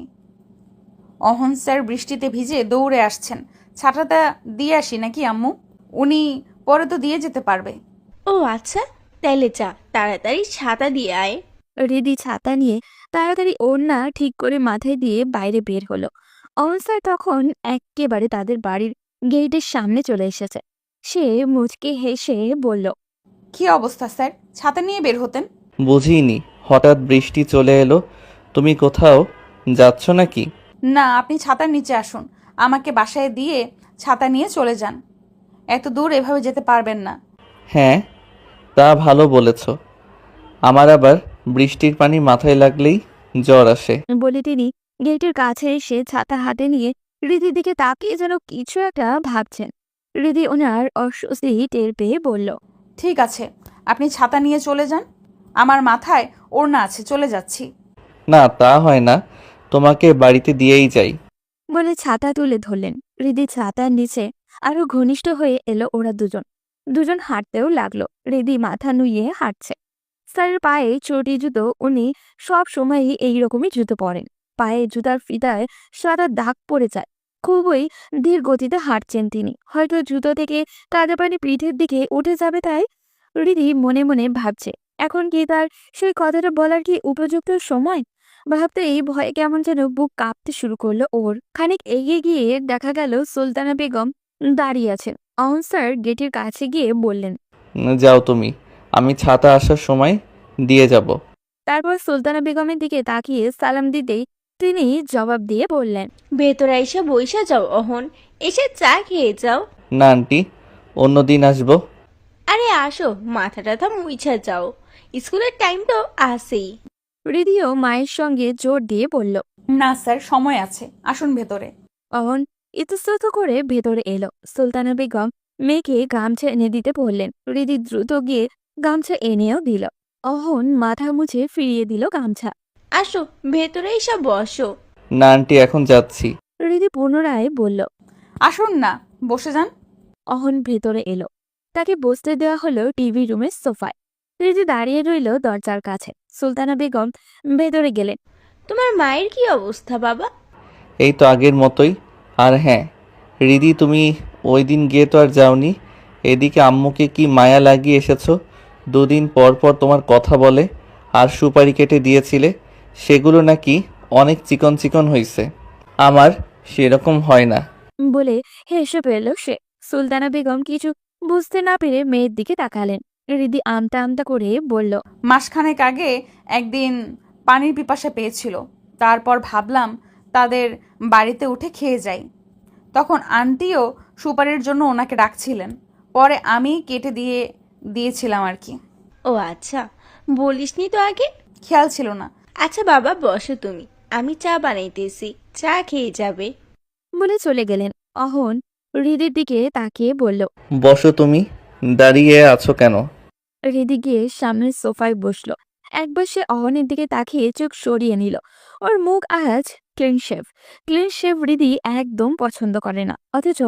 অহন স্যার বৃষ্টিতে ভিজে দৌড়ে আসছেন। ছাতাটা দিয়ে আসি নাকি আম্মু? উনি পরে তো দিয়ে যেতে পারবে। ও আচ্ছা, তাইলে যা, তাড়াতাড়ি ছাতা দিয়ে আয়। হৃদি ছাতা নিয়ে তাড়াতাড়ি ওড়না ঠিক করে মাথায় দিয়ে বাইরে বের হলো। অহন স্যার তখন একেবারে তাদের বাড়ির গেটের সামনে চলে এসেছে। সে মুচকে হেসে বলল, কি অবস্থা স্যার, ছাতা নিয়ে বের হতেন? বুঝিনি, হঠাৎ বৃষ্টি চলে এলো। তুমি কোথাও যাচ্ছ নাকি? না, আপনি ছাতার নিচে আসুন, আমাকে বাসায় দিয়ে ছাতা নিয়ে চলে যান। এত দূর এভাবে যেতে পারবেন না। হ্যাঁ, তা ভালো বলেছ। আমার আবার বৃষ্টির পানি মাথায় লাগলেই জ্বর আসে। বলে তিনি গেটের কাছে এসে ছাতা হাতে নিয়ে হৃদির দিকে তাকিয়ে যেন কিছু একটা ভাবছেন। হৃদি ওনার অস্বস্তি টের পেয়ে বলল, ঠিক আছে, আপনি ছাতা নিয়ে চলে যান, আমার মাথায় ওড়না আছে, চলে যাচ্ছি। না, তা হয় না, তোমাকে বাড়িতে দিয়েই যাই। বলে ছাতা তুলে ধরলেন। হৃদি ছাতার নিচে আরো ঘনিষ্ঠ হয়ে এলো ওরা দুজন। দুজন হাঁটতেও লাগলো। হৃদি মাথা নুইয়ে হাঁটছে। স্যারের পায়ে চটি জুতো, উনি সব সময়ই এইরকমই জুতো পরেন। পায়ে জুতার ফিতায় সাদা দাগ পড়ে যায়। খুবই ধীর গতিতে হাঁটছেন তিনি। হয়তো জুতো থেকে কাদা পানি পিঠের দিকে উঠে যাবে, তাই হৃদি মনে মনে ভাবছে এখন কি তার সেই কথাটা বলার কি উপযুক্ত সময়। ভাবতে এই ভয়ে কেমন যেন বুক কাঁপতে শুরু করলো ওর। খানিক এগিয়ে গিয়ে দেখা গেল সুলতানা বেগম দাঁড়িয়ে আছেন। অহন স্যার গেটের কাছে গিয়ে বললেন, যাও তুমি, আমি ছাতা আসার সময় দিয়ে যাব। তারপর সুলতানা বেগমের দিকে তাকিয়ে সালাম দিতেই তিনি জবাব দিয়ে বললেন, ভেতরে এসে বইসা যাও অহন, এসে চা খেয়ে যাও। না আন্টি, অন্যদিন আসবো। আরে আসো, মাথা টাথা মুইছা যাও, স্কুলের টাইম তো আসেই। হৃদিও মায়ের সঙ্গে জোর দিয়ে বলল। না স্যার, সময় আছে, আসুন ভেতরে। অহন ইতস্তত করে ভেতরে এলো। সুলতানা বেগম মেয়েকে গামছা এনে দিতে বললেন। হৃদি দ্রুত গিয়ে গামছা এনেও দিল। অহন মাথা মুছে ফিরিয়ে দিল গামছা। আসো, ভেতরে এসে বসো। না আন্টি, এখন যাচ্ছি। হৃদি পুনরায় বলল। আসুন না, বসে যান। অহন ভেতরে এলো। তাকে বসতে দেওয়া হলো টিভি রুমের সোফায়। হৃদি দাঁড়িয়ে রইল দরজার কাছে। সুলতানা বেগম ভেতরে গেলেন। তোমার মায়ের কি অবস্থা বাবা? এই তো আগের মতোই। আর হ্যাঁ রিদি, তুমি ওই দিন গিয়ে তো আর যাওনি। এদিকে আম্মুকে কি মায়া লাগিয়ে এসেছো। দুদিন পর পর তোমার কথা বলে। আর সুপারি কেটে দিয়েছিলে, সেগুলো নাকি অনেক চিকন চিকন হয়েছে। আমার সেরকম হয় না। বলে হেসে পেল সে। সুলতানা বেগম কিছু বুঝতে না পেরে মেয়ের দিকে তাকালেন। হৃদি আমতা আমতা করে বলল, মাসখানেক আগে একদিন পানির পিপাসা পেয়েছিল, তারপর ভাবলাম তাদের বাড়িতে উঠে খেয়ে যাই। তখন আন্টিও সুপারির জন্য ওনাকে ডাকছিলেন, পরে আমি কেটে দিয়েছিলাম আর কি। ও আচ্ছা, বলিসনি তো আগে। খেয়াল ছিল না। আচ্ছা বাবা, বসো তুমি, আমি চা বানাইতেছি, চা খেয়ে যাবে। বলে চলে গেলেন। অহন হৃদির দিকে তাকিয়ে বলল। বসো তুমি, দাঁড়িয়ে আছো কেন? হৃদি গিয়ে সামনের সোফায় বসলো। একবার সে অহনের দিকে তাকিয়ে চোখ সরিয়ে নিল। ওর মুখ আজ ক্লিন শেভ। ক্লিন শেভ হৃদি একদম পছন্দ করে না, অথচ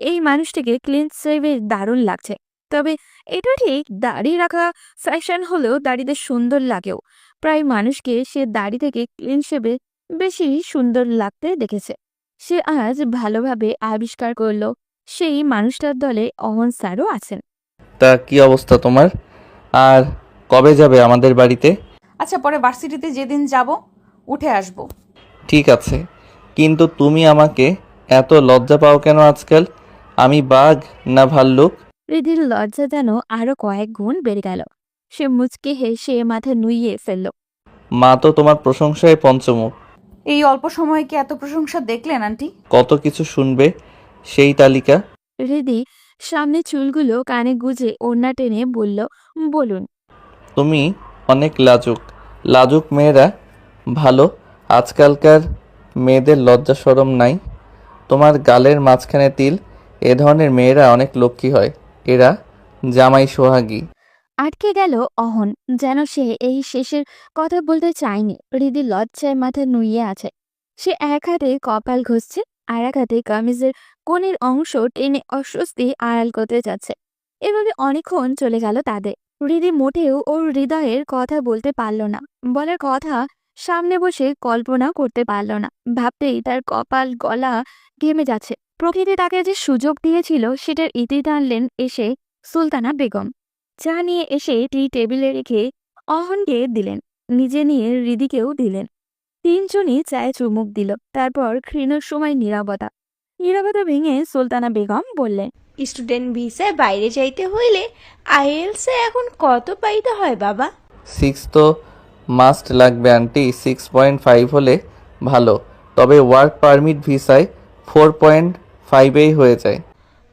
এই মানুষটিকে ক্লিন শেভের দারুণ লাগছে। তবে এটা ঠিক, দাড়ি রাখা ফ্যাশন হলেও দাড়িতে সুন্দর লাগেও। প্রায় মানুষকে সে দাড়ি থেকে ক্লিন শেভে বেশি সুন্দর লাগতে দেখেছে। সে আজ ভালোভাবে আবিষ্কার করলো সেই মানুষটার দলে অহন স্যারও আছেন। তা কি অবস্থা তোমার? আর কবে যাবে আমাদের বাড়িতে? আচ্ছা, পরে ভার্সিটিতে যেদিন যাব উঠে আসব। ঠিক আছে, কিন্তু তুমি আমাকে এত লজ্জা পাও কেন আজকাল? আমি বাঘ না ভাল্লুক? হৃদির লজ্জা যেন আরো কয়েক গুণ বেড়ে গেল। সে মুচকে হেসে মাথা নুইয়ে ফেলল। মা তো তোমার প্রশংসায় পঞ্চমুখ। এই অল্প সময়ে কি এত প্রশংসা দেখলেন আন্টি? কত কিছু শুনবে সেই তালিকা। হৃদি সামনে চুলগুলো কানে গুজে ওড়না টেনে বলল, বলুন। তুমি অনেক লাজুক। লাজুক মেয়েরা ভালো, আজকালকার মেয়েদের লজ্জা শরম নাই। তোমার গালের মাঝখানে তিল, এ ধরনের মেয়েরা অনেক লক্ষ্মী হয়। এরা জামাই সোহাগী। আটকে গেল অহন, যেন সে এই শেষের কথা বলতে চায়নি। হৃদি লজ্জায় মাথা নুইয়ে আছে। সে এক হাতে কপাল ঘষছে, আর এক হাতে কামিজের কোণের অংশ টেনে অস্বস্তি আড়াল করতে যাচ্ছে। এভাবে অনেকক্ষণ চলে গেল তাদের। হৃদি মোটেও ওর হৃদয়ের কথা বলতে পারল না, বলার কথা সামনে বসে কল্পনা করতে পারল না। ভাবতেই তার কপাল গলা ঘেমে যাচ্ছে। প্রকৃতি তাকে যে সুযোগ দিয়েছিল সেটার ইতি টানলেন এসে সুলতানা বেগম। চা নিয়ে এসে টি টেবিলে রেখে অহনকে দিলেন, নিজে নিয়ে হৃদিকেও দিলেন। তিনজনই চায়ে চুমুক দিল। তারপর ক্ষীণ সময় নীরবতা ভেঙে সুলতানা বেগম বললেন, স্টুডেন্ট ভিসায় বাইরে যাইতে হইলে আইএলসে এখন কত পাইতে হয় বাবা? 6 তো মাস্ট লাগবে আন্টি। 6.5 হলে ভালো, তবে ওয়ার্ক পারমিট ভিসায় 4.5এই হয়ে যায়।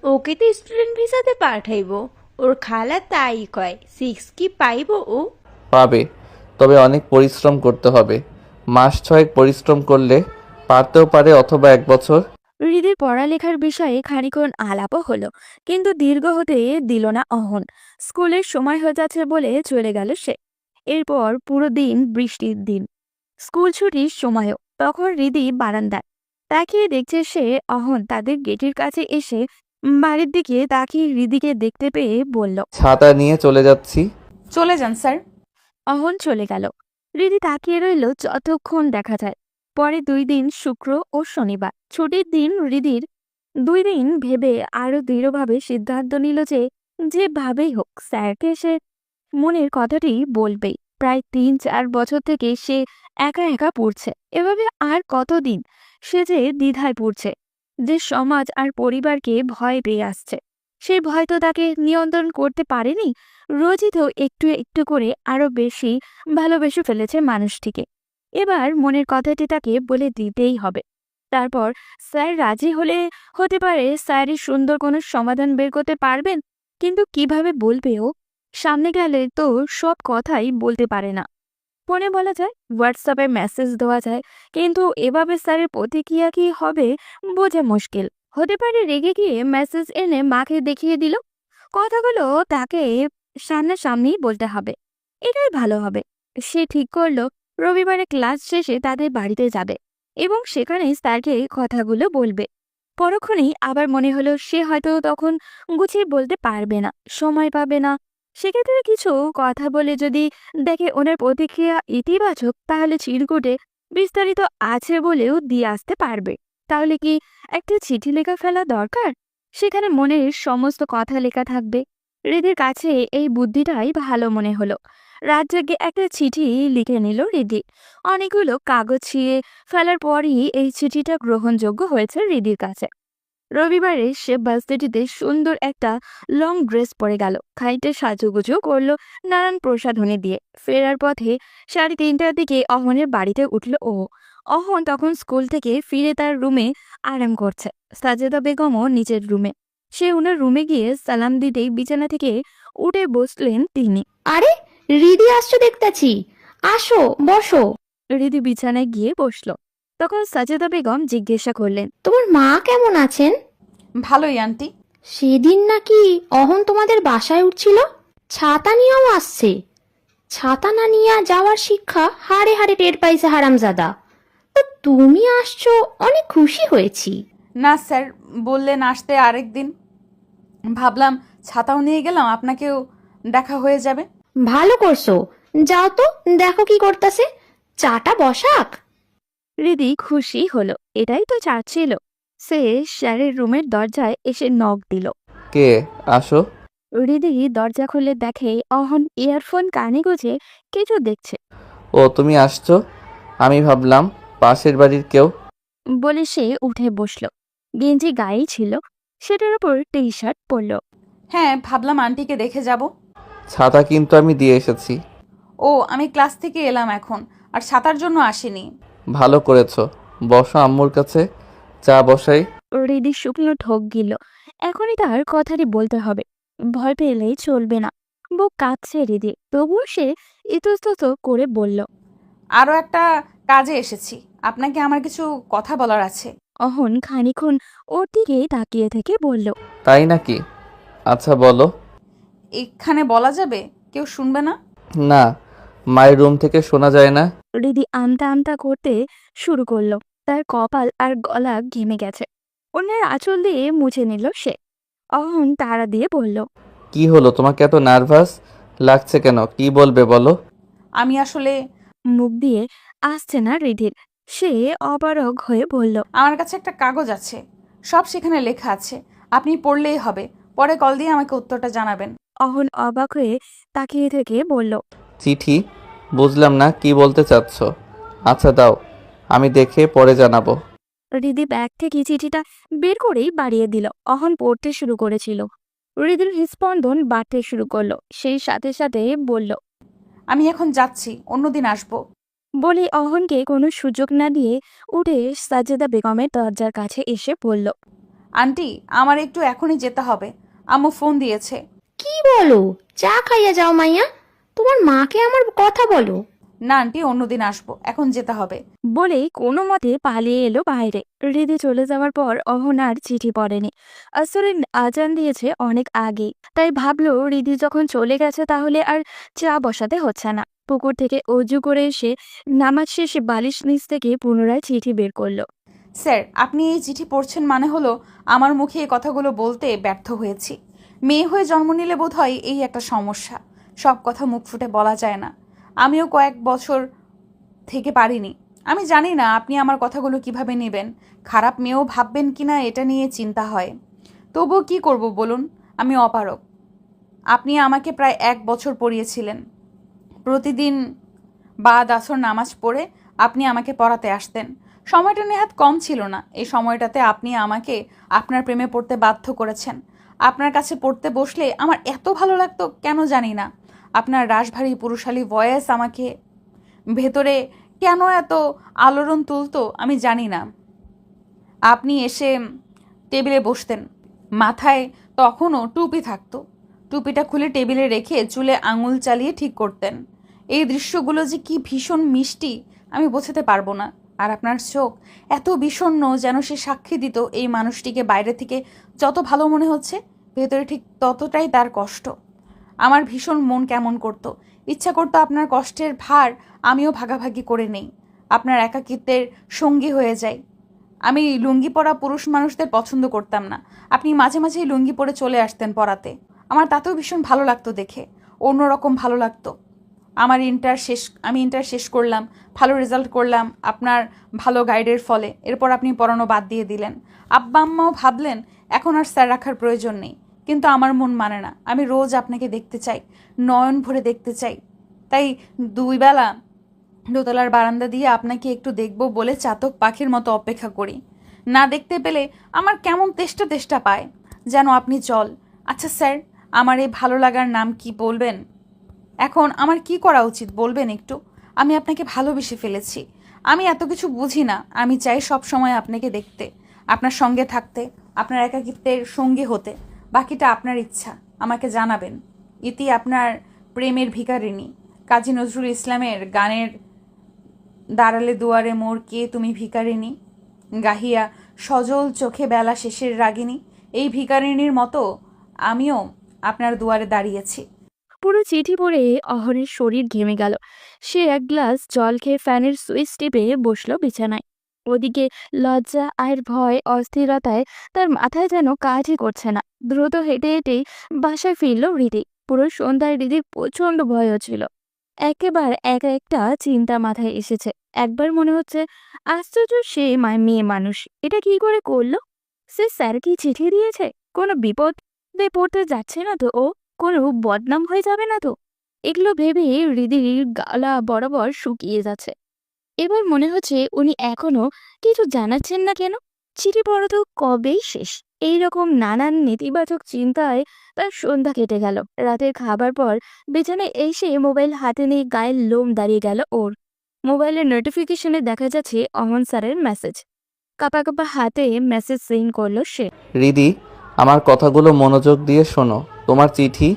ওকে তো স্টুডেন্ট ভিসাতে পাঠাইবো, ওর খালা তাই কয় 6 কি পাইবো ও? পাবে, তবে অনেক পরিশ্রম করতে হবে। মাস 6 পরিশ্রম করলে পারতেও পারে, অথবা 1 বছর। হৃদির পড়ালেখার বিষয়ে খানিকক্ষণ আলাপও হলো, কিন্তু দীর্ঘ হতে দিল না অহন। স্কুলের সময় হয়ে যাচ্ছে বলে চলে গেল সে। এরপর পুরো দিন বৃষ্টির দিন, স্কুল ছুটির সময়ও। তখন হৃদি বারান্দায় তাকিয়ে দেখছে সে। অহন তাদের গেটের কাছে এসে বাড়ির দিকে তাকিয়ে হৃদিকে দেখতে পেয়ে বলল, ছাতা নিয়ে চলে যাচ্ছি। চলে যান স্যার। অহন চলে গেল। হৃদি তাকিয়ে রইল যতক্ষণ দেখা যায়। পরে 2 দিন শুক্র ও শনিবার ছুটির দিন। হৃদির 2 দিন ভেবে আরো দৃঢ়ভাবে সিদ্ধান্ত নিল যে যেভাবেই হোক স্যারকে সে মনের কথাটি বলবেই। প্রায় 3-4 বছর থেকে সে একা একা পড়ছে। এভাবে আর কতদিন সে যে দ্বিধায় পড়ছে, যে সমাজ আর পরিবারকে ভয় পেয়ে আসছে। সেই ভয় তো তাকে নিয়ন্ত্রণ করতে পারেনি। রোজই তো একটু একটু করে আরো বেশি ভালোবেসে ফেলেছে মানুষটিকে। এবার মনের কথাটি তাকে বলে দিতেই হবে। তারপর স্যার রাজি হতে পারে, স্যারই সুন্দর কোনো সমাধান বের করতে পারবেন। কিন্তু কিভাবে বলবে ও? সামনে গেলে তো সব কথাই বলতে পারে না। ফোনে বলা যায়, হোয়াটসঅ্যাপে মেসেজ দেওয়া যায়, কিন্তু এভাবে স্যারের প্রতিক্রিয়া কি হবে বোঝা মুশকিল। হতে পারে রেগে গিয়ে মেসেজ এনে মাকে দেখিয়ে দিল। কথাগুলো তাকে সামনাসামনিই বলতে হবে, এটাই ভালো হবে। সে ঠিক করলো রবিবারে ক্লাস শেষে তাদের বাড়িতে যাবে এবং সেখানে স্যারকে কথাগুলো বলবে। পরক্ষণেই আবার মনে হলো সে হয়তো তখন গুছিয়ে বলতে পারবে না, সময় পাবে না। সেক্ষেত্রে কিছু কথা বলে যদি দেখে ওনার প্রতিক্রিয়া ইতিবাচক, তাহলে চিরকুটে বিস্তারিত আছে বলেও দিয়ে আসতে পারবে। তাহলে কি একটা চিঠি লেখা ফেলা দরকার? সেখানে মনের সমস্ত কথা লেখা থাকবে। হৃদির কাছে এই বুদ্ধিটাই ভালো মনে হলো। রাত জেগে একটা চিঠি লিখে নিল হৃদি। অনেকগুলো কাগজ ছিঁড়ে ফেলার পরই এই চিঠিটা গ্রহণযোগ্য হয়েছে হৃদির কাছে। রবিবারে সে ভার্সিটিতে সুন্দর একটা লং ড্রেস পরে গেল, খানিকটা সাজুগুজু করলো নানান প্রসাধনী দিয়ে। ফেরার পথে 3:30টার দিকে অহনের বাড়িতে উঠল ও। অহন তখন স্কুল থেকে ফিরে তার রুমে আরাম করছে। সাজেদা বেগমও নিজের রুমে। সে ওনার রুমে গিয়ে সালাম দিতেই বিছানা থেকে উঠে বসলেন তিনি। আরে, হৃদি আসছো দেখতেছি। আসো, বসো। হৃদি বিছানায় গিয়ে বসলো। তখন সাজেদা বেগম জিজ্ঞাসা করলেন, তোমার মা কেমন আছেন? ভালোই আন্টি। সেদিন নাকি অহন তোমাদের বাসায় উঠছিল, ছাতা নিয়েও আসছে। ছাতা না নিয়ে যাওয়ার শিক্ষা হাড়ে হাড়ে টের পাইছে হারামজাদা। তা তুমি আসছো, অনেক খুশি হয়েছি। না স্যার, বললেন আসতে আরেকদিন, ভাবলাম ছাতাও নিয়ে গেলাম, আপনাকেও দেখা হয়ে যাবে। ভালো করছো, যাও তো দেখো কি করতেছে। চাটা বসাক। হৃদি খুশি হলো, এটাই তো চাচ্ছিল। সে স্যারের রুমের দরজায় এসে নক দিল। কে? আসো। হৃদি দরজা খুলে দেখে অহন ইয়ারফোন কানে গুজে কিছু দেখছে। ও, তুমি আসছো? আমি ভাবলাম পাশের বাড়ির কেউ। বলে সে উঠে বসলো। গেঞ্জি গায়েই ছিল, সেটার উপর টি শার্ট পরল। হ্যাঁ, ভাবলাম আন্টিকে রেখে যাব। ছাতা কিন্তু আমি দিয়ে এসেছি। ও, আমি ক্লাস থেকে এলাম এখন, আর ছাতার জন্য আসিনি। ভালো করেছো, বসো আম্মুর কাছে, চা বসাই। হৃদি শুকনো ঠোক গিল। এখনই তার কথাটি বলতে হবে, ভয় পেলেই চলবে না। বুক কাঁপছে হৃদি, তবুও সে ইতস্তত করে বলল, আরও একটা কাজে এসেছি, আপনাকে আমার কিছু কথা বলার আছে। অহন খানিক্ষণ ওর দিকে তাকিয়ে থেকে বলল, তাই নাকি? আচ্ছা বলো। এখানে বলা যাবে? কেউ শুনবে না? না, মায়ের রুম থেকে শোনা যায় না। রিদি আমতা আমতা করতে শুরু করলো। তার কপাল আর গলা ঘেমে গেছে। অন্যের আঁচল দিয়ে মুছে নিল সে। অহন তাড়া দিয়ে বলল, কি হলো, তোমাকে এত নার্ভাস লাগছে কেন? কি বলবে বলো। আমি আসলে মুখ দিয়ে আসছে না রিধির। সে অপারগ হয়ে বলল, আমার কাছে একটা কাগজ আছে, সব সেখানে লেখা আছে, আপনি পড়লেই হবে। পরে কল দিয়ে আমাকে উত্তরটা জানাবেন। অহন অবাক হয়ে তাকিয়ে থেকে বলল, চিঠি? বুঝলাম না, কি বলতে চাচ্ছ? আচ্ছা দাও, আমি দেখে পরে জানাবো। রিদি ব্যাগ থেকে চিঠিটা বের করেই বাড়িয়ে দিল। অহন পড়তে শুরু করেছিল। রিদির হৃস্পন্দন বাড়তে শুরু করলো। সেই সাথে সাথে বলল, আমি এখন যাচ্ছি, অন্যদিন আসবো। বলে অহনকে কোনো সুযোগ না দিয়ে উঠে সাজেদা বেগমের দরজার কাছে এসে বলল, আন্টি, আমার একটু এখনই যেতে হবে, আম্মু ফোন দিয়েছে। কি বলো? চা খাইয়া যাও মাইয়া, তোমার মাকে আমার কথা বলো। না আন্টি, অন্যদিন আসবো, এখন যেতে হবে। বলে কোনো মতে পালিয়ে এলো বাইরে। হৃদি চলে যাওয়ার পর অহন আর চিঠি পড়েনি। আসলে আজান দিয়েছে অনেক আগেই। তাই ভাবলো হৃদি যখন চলে গেছে তাহলে আর চা বসাতে হচ্ছে না। পুকুর থেকে অজু করে এসে নামাজ শেষে বালিশ নিচ থেকে পুনরায় চিঠি বের করলো। স্যার, আপনি এই চিঠি পড়ছেন মানে হলো আমার মুখে এই কথাগুলো বলতে ব্যর্থ হয়েছি। মেয়ে হয়ে জন্ম নিলে বোধ হয় এই একটা সমস্যা, সব কথা মুখ ফুটে বলা যায় না। আমিও কয়েক বছর থেকে পারিনি। আমি জানি না আপনি আমার কথাগুলো কিভাবে নেবেন, খারাপ মেয়েও ভাববেন কিনা এটা নিয়ে চিন্তা হয়। তবুও কি করব বলুন, আমি অপারগ। আপনি আমাকে প্রায় 1 বছর পড়িয়েছিলেন। প্রতিদিন বাদ আসর নামাজ পড়ে আপনি আমাকে পড়াতে আসতেন। সময়টা নেহাত কম ছিল না। এই সময়টাতে আপনি আমাকে আপনার প্রেমে পড়তে বাধ্য করেছেন। আপনার কাছে পড়তে বসলে আমার এত ভালো লাগতো কেন জানি না। আপনার রাশভারী পুরুষালী ভয়েস আমাকে ভেতরে কেন এত আলোড়ন তুলতো আমি জানি না। আপনি এসে টেবিলে বসতেন, মাথায় তখনও টুপি থাকতো। টুপিটা খুলে টেবিলে রেখে চুলে আঙুল চালিয়ে ঠিক করতেন। এই দৃশ্যগুলো যে কি ভীষণ মিষ্টি আমি বোঝাতে পারবো না। আর আপনার চোখ এত বিষণ্ণ, যেন সে সাক্ষী দিত এই মানুষটিকে বাইরে থেকে যত ভালো মনে হচ্ছে, ভেতরে ঠিক ততটাই তার কষ্ট। আমার ভীষণ মন কেমন করতো, ইচ্ছা করতো আপনার কষ্টের ভার আমিও ভাগাভাগি করে নেই, আপনার একাকিত্বের সঙ্গী হয়ে যাই। আমি লুঙ্গি পরা পুরুষ মানুষদের পছন্দ করতাম না। আপনি মাঝে মাঝেই লুঙ্গি পরে চলে আসতেন পড়াতে। আমার তাতেও ভীষণ ভালো লাগতো দেখে, অন্যরকম ভালো লাগতো। আমি ইন্টার শেষ করলাম, ভালো রেজাল্ট করলাম আপনার ভালো গাইডের ফলে। এরপর আপনি পড়ানো বাদ দিয়ে দিলেন। আব্বা আম্মাও ভাবলেন এখন আর স্যার রাখার প্রয়োজন নেই, কিন্তু আমার মন মানে না। আমি রোজ আপনাকে দেখতে চাই, নয়ন ভরে দেখতে চাই। তাই 2 বেলা দোতলার বারান্দা দিয়ে আপনাকে একটু দেখবো বলে চাতক পাখির মতো অপেক্ষা করি। না দেখতে পেলে আমার কেমন তেষ্টা তেষ্টা পায়, যেন আপনি জল। আচ্ছা স্যার, আমার এই ভালো লাগার নাম কি বলবেন? এখন আমার কি করা উচিত বলবেন একটু? আমি আপনাকে ভালোবেসে ফেলেছি। আমি এত কিছু বুঝি না। আমি চাই সব সময় আপনাকে দেখতে, আপনার সঙ্গে থাকতে, আপনার একাকিত্বের সঙ্গী হতে। বাকিটা আপনার ইচ্ছা, আমাকে জানাবেন। ইতি আপনার প্রেমের ভিখারিণী। কাজী নজরুল ইসলামের গানের দাঁড়ালে দুয়ারে মোর কে তুমি ভিখারিণী, গাহিয়া সজল চোখে বেলা শেষের রাগিনী। এই ভিখারিণীর মতো আমিও আপনার দুয়ারে দাঁড়িয়েছি। পুরো চিঠি পড়ে অহনের শরীর ঘেমে গেল। সে এক গ্লাস জল খেয়ে ফ্যানের সুইচ টিপে বসলো বিছানায়। ওদিকে লজ্জা আর ভয় অস্থিরতায় তার মাথায় যেন কাজই করছে না। দ্রুত হেঁটে হেঁটেই বাসায় ফিরল হৃদি। পুরো সন্ধ্যায় হৃদির প্রচন্ড ভয় হচ্ছিল। একেবারে এক একটা চিন্তা মাথায় এসেছে। একবার মনে হচ্ছে আশ্চর্য, সে মেয়ে মানুষ এটা কি করে করলো? সে স্যার কি চিঠি দিয়েছে? কোনো বিপদে পড়তে যাচ্ছে না তো? ও কোনো বদনাম হয়ে যাবে না তো? এগুলো ভেবে হৃদির গালা বরাবর শুকিয়ে যাচ্ছে। এবার মনে হচ্ছে উনি এখনো কিছু জানাচ্ছেন না কেন। চিঠি পড়া তো কবেই শেষ। এইরকম নানান নেতিবাচক চিন্তায় তার সন্ধ্যা কেটে গেল। রাতের খাবার পর বিছানায় এসে মোবাইল হাতে নিয়ে গায়ের লোম দাঁড়িয়ে গেল ওর। মোবাইলের নোটিফিকেশনে দেখা যাচ্ছে অমন স্যারের মেসেজ। কাপা কাপা হাতে মেসেজ সেন্ড করলো সে। রিদি, আমার কথাগুলো মনোযোগ দিয়ে শোনো। তোমার চিঠি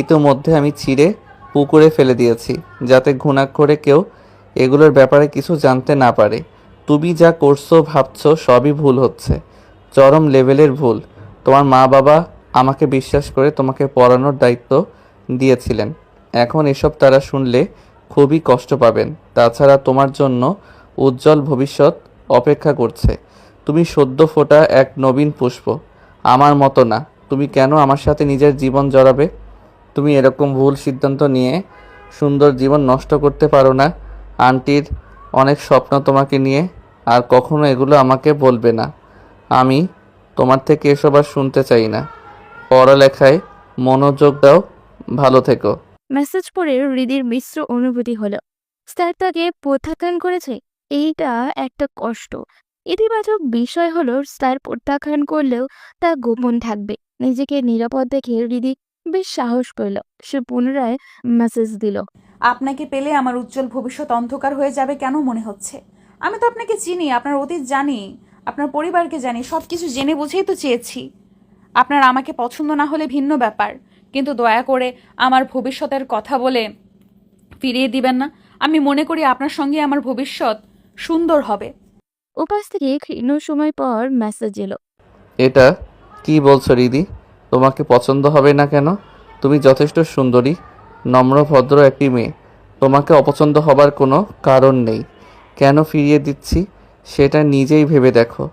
ইতোমধ্যে আমি ছিঁড়ে পুকুরে ফেলে দিয়েছি, যাতে ঘুণাক্ষরে কেউ এগুলোর ব্যাপারে কিছু জানতে না পারে। তুমি যা করছো ভাবছো সবই ভুল হচ্ছে, চরম লেভেলের ভুল। তোমার মা বাবা আমাকে বিশ্বাস করে তোমাকে পড়ানোর দায়িত্ব দিয়েছিলেন। এখন এসব তারা শুনলে খুবই কষ্ট পাবেন। তাছাড়া তোমার জন্য উজ্জ্বল ভবিষ্যৎ অপেক্ষা করছে। তুমি সদ্য ফোটা এক নবীন পুষ্প, আমার মতো না। তুমি কেন আমার সাথে নিজের জীবন জড়াবে? তুমি এরকম ভুল সিদ্ধান্ত নিয়ে সুন্দর জীবন নষ্ট করতে পারো না। আন্টির অনেক স্বপ্ন তোমাকে নিয়ে, আর কখনো এগুলো আমাকে বলবে না। আমি তোমার থেকে এসব আর শুনতে চাই না। পড়ালেখায় মনোযোগ দাও। ভালো থেকো। মেসেজ পড়ে হৃদির মিশ্র অনুভূতি হলো। স্যার তাকে প্রত্যাখ্যান করেছে, এইটা একটা কষ্ট। ইতিবাচক বিষয় হলো স্যার প্রত্যাখ্যান করলেও তা গোপন থাকবে। নিজেকে নিরাপদ দেখে হৃদি বেশ সাহস পেল। সে পুনরায় মেসেজ দিল। আপনাকে পেলে আমার উজ্জ্বল ভবিষ্যৎ অন্ধকার হয়ে যাবে কেন মনে হচ্ছে? আমি তো আপনাকে চিনি, আপনার অতীত জানি, আপনার পরিবারকে জানি, সব কিছু জেনে বুঝেই তো চেয়েছি। আপনার আমাকে পছন্দ না হলে ভিন্ন ব্যাপার, কিন্তু দয়া করে আমার ভবিষ্যতের কথা বলে ফিরিয়ে দিবেন না। আমি মনে করি আপনার সঙ্গে আমার ভবিষ্যৎ সুন্দর হবে। উপাস থেকে ক্ষীণ সময় পর মেসেজ এলো। এটা কি বলছো রিদি? তোমাকে পছন্দ হবে না কেন? তুমি যথেষ্ট সুন্দরী, নম্র ভদ্র একটি মেয়ে। তোমাকে অপছন্দ হবার কোনো কারণ নেই। কেন ফিরিয়ে দিচ্ছি সেটা নিজেই ভেবে দেখো।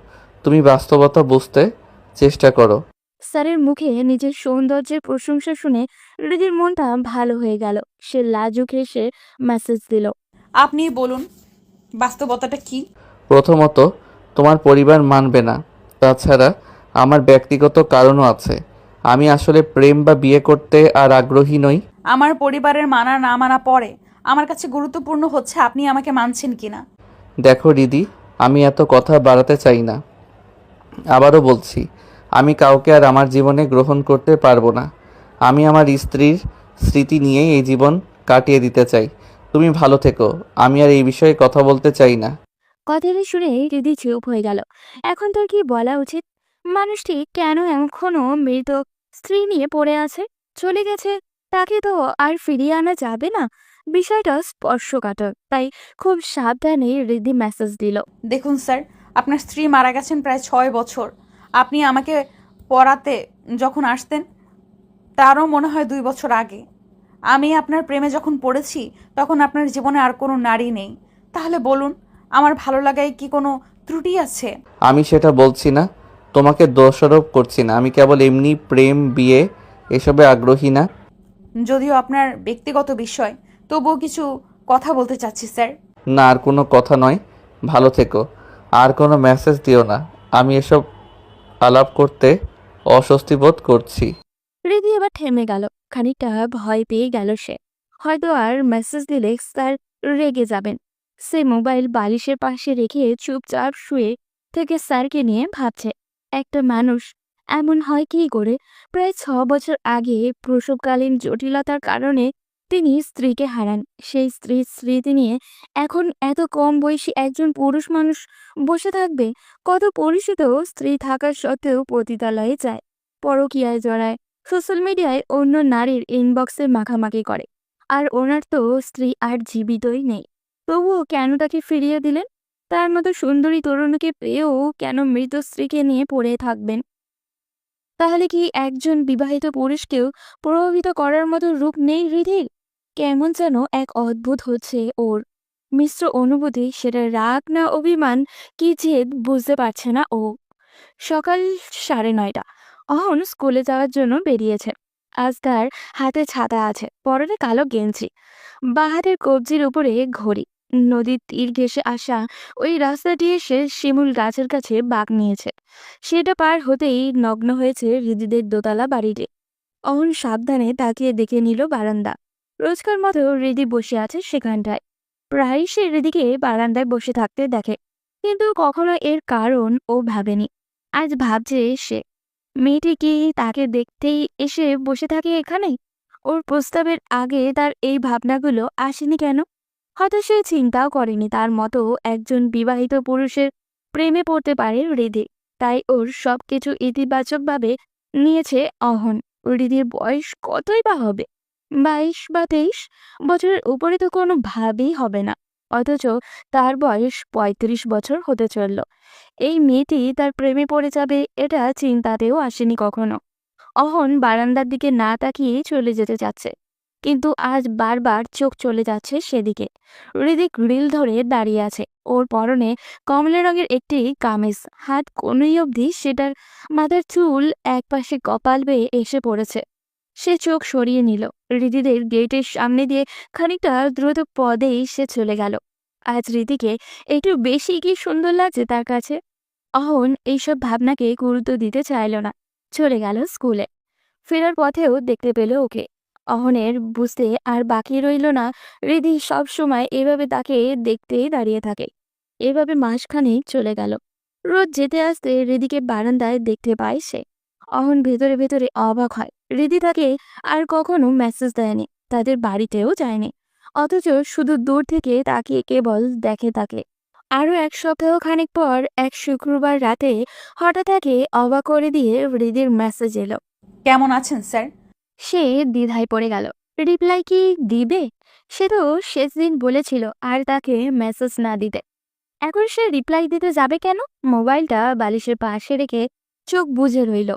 তুমি বাস্তবতা বুঝতে চেষ্টা করো। স্যারের মুখে নিজের সৌন্দর্যের প্রশংসা শুনে হৃদির মনটা ভালো হয়ে গেল। সে লাজুক হেসে মেসেজ দিল। আপনি বলুন বাস্তবতাটা কি? প্রথমত, তোমার পরিবার মানবে না। তাছাড়া আমার ব্যক্তিগত কারণও আছে। আমি আসলে প্রেম বা বিয়ে করতে আর আগ্রহী নই। আমার পরিবারের মানা না মানা পরে, আমার কাছে গুরুত্বপূর্ণ হচ্ছে আপনি আমাকে মানছেন কিনা। দেখো রিদি, আমি এত কথা বাড়াতে চাই না। আবারও বলছি, আমি কাউকে আর আমার জীবনে গ্রহণ করতে পারবো না। আমি আমার স্ত্রীর স্মৃতি নিয়েই এই জীবন কাটিয়ে দিতে চাই। তুমি ভালো থেকো। আমি আর এই বিষয়ে কথা বলতে চাই না। কথাটা শুনে হৃদি চুপ হয়ে গেল। এখন তোর কি বলা উচিত? মানুষটি কেন এখনো মৃত স্ত্রী নিয়ে পড়ে আছে? চলে গেছে, তাকে তো আর ফিরিয়ে আনা যাবে না। বিষয়টা স্পর্শকাতর, তাই খুব সাবধানে হৃদি মেসেজ দিল। দেখুন স্যার, আপনার স্ত্রী মারা গেছেন প্রায় 6 বছর। আপনি আমাকে পড়াতে যখন আসতেন তারও মনে হয় 2 বছর আগে। আমি আপনার প্রেমে যখন পড়েছি তখন আপনার জীবনে আর কোনো নারী নেই। তাহলে বলুন, আমার ভালো লাগায় কি কোনো ত্রুটি আছে? আমি সেটা বলছি না, তোমাকে দোষারোপ করছি না। আমি কেবল এমনি প্রেম বিয়ে এসবে আগ্রহী না। যদিও আপনার ব্যক্তিগত বিষয়, তবুও কিছু কথা বলতে চাচ্ছি স্যার। না, আর কোনো কথা নয়। ভালো থেকো। আর কোনো মেসেজ দিও না। আমি এসব আলাপ করতে অস্বস্তি বোধ করছি। হৃদি এবার থেমে গেল। খানিকটা ভয় পেয়ে গেল সে। হয়তো আর মেসেজ দিলে স্যার রেগে যাবেন। সে মোবাইল বালিশের পাশে রেখে চুপচাপ শুয়ে থেকে স্যারকে নিয়ে ভাবছে, একটা মানুষ এমন হয় কি করে? প্রায় 6 বছর আগে প্রসবকালীন জটিলতার কারণে তিনি স্ত্রীকে হারান। সেই স্ত্রীর স্মৃতি নিয়ে এখন এত কম বয়সী একজন পুরুষ মানুষ বসে থাকবে। কত পরিচিত স্ত্রী থাকার সত্ত্বেও পতিতালয়ে যায়, পরকীয়ায় জড়ায়, সোশ্যাল মিডিয়ায় অন্য নারীর ইনবক্সে মাখামাখি করে। আর ওনার তো স্ত্রী আর জীবিতই নেই। তবুও কেন তাকে ফিরিয়ে দিলেন? তার মতো সুন্দরী তরুণীকে পেয়েও কেন মৃত স্ত্রীকে নিয়ে পড়ে থাকবেন? তাহলে কি একজন বিবাহিত পুরুষকেও প্রভাবিত করার মতো রূপ নেই হৃদির? কেমন যেন এক অদ্ভুত হচ্ছে ওর। মিশ্র অনুভূতি, সেটা রাগ না অভিমান কি জেদ বুঝতে পারছে না ও। সকাল 9:30। অহন স্কুলে যাওয়ার জন্য বেরিয়েছে। আজ তার হাতে ছাতা আছে, পরনে কালো গেঞ্জি, বাঁ হাতের কবজির উপরে ঘড়ি। নদীর তীর ঘেঁষে আসা ওই রাস্তাটি এসে শিমুল গাছের কাছে বাঁক নিয়েছে। সেটা পার হতেই নগ্ন হয়েছে হৃদিদের দোতলা বাড়িটি। অহন সাবধানে তাকিয়ে দেখে নিল বারান্দা। রোজকার মতো হৃদি বসে আছে সেখানটায়। প্রায়ই সে হৃদিকে বারান্দায় বসে থাকতে দেখে, কিন্তু কখনো এর কারণ ও ভাবেনি। আজ ভাবছে সে, মেয়েটি কি তাকে দেখতেই এসে বসে থাকে এখানে? ওর প্রস্তাবের আগে তার এই ভাবনাগুলো আসেনি কেন? হয়তো সে চিন্তাও করেনি তার মতো একজন বিবাহিত পুরুষের প্রেমে পড়তে পারে হৃদি। তাই ওর সবকিছু ইতিবাচকভাবে নিয়েছে অহন। হৃদির বয়স কতই বা হবে? 22 বা 23 বছরের উপরে তো কোনো ভাবেই হবে না। অথচ তার বয়স 35 বছর হতে চলল। এই মেয়েটি তার প্রেমে পড়ে যাবে এটা চিন্তাতেও আসেনি কখনো। অহন বারান্দার দিকে না তাকিয়ে চলে যেতে চাচ্ছে, কিন্তু আজ বারবার চোখ চলে যাচ্ছে সেদিকে। হৃদিক গ্রিল ধরে দাঁড়িয়ে আছে। ওর পরনে কমলা রঙের একটি কামিজ, হাত কোনই অবধি সেটার মাথার চুল একপাশে কপাল বেয়ে এসে পড়েছে। সে চোখ সরিয়ে নিল। হৃদিদের গেটের সামনে দিয়ে খানিকটা দ্রুত পদেই সে চলে গেল। আজ রীতিকে একটু বেশি কি সুন্দর লাগছে তার কাছে। অহন এইসব ভাবনাকে গুরুত্ব দিতে চাইল না, চলে গেল স্কুলে। ফেরার পথেও দেখতে পেল ওকে। অহনের বুঝতে আর বাকি রইল না হৃদি সব সময় এভাবে তাকে দেখতেই দাঁড়িয়ে থাকে। এভাবে মাসখানেক চলে গেল। রোজ যেতে আসতে হৃদিকে বারান্দায় দেখতে পায় সে। অহন ভেতরে ভেতরে অবাক হয়। হৃদি তাকে আর কখনো মেসেজ দেয়নি, তাদের বাড়িতেও যায়নি, অথচ শুধু দূর থেকে তাকিয়ে কেবল দেখে তাকে। আরো এক সপ্তাহ খানিক পর এক শুক্রবার রাতে হঠাৎ তাকে অবাক করে দিয়ে হৃদির মেসেজ এলো। কেমন আছেন স্যার? সে দ্বিধায় পড়ে গেল। রিপ্লাই কি দিবে? সে তো শেষ দিন বলেছিল আর তাকে মেসেজ না দিতে। এখন সে রিপ্লাই দিতে যাবে কেন? মোবাইলটা বালিশের পাশে রেখে চোখ বুজে রইল।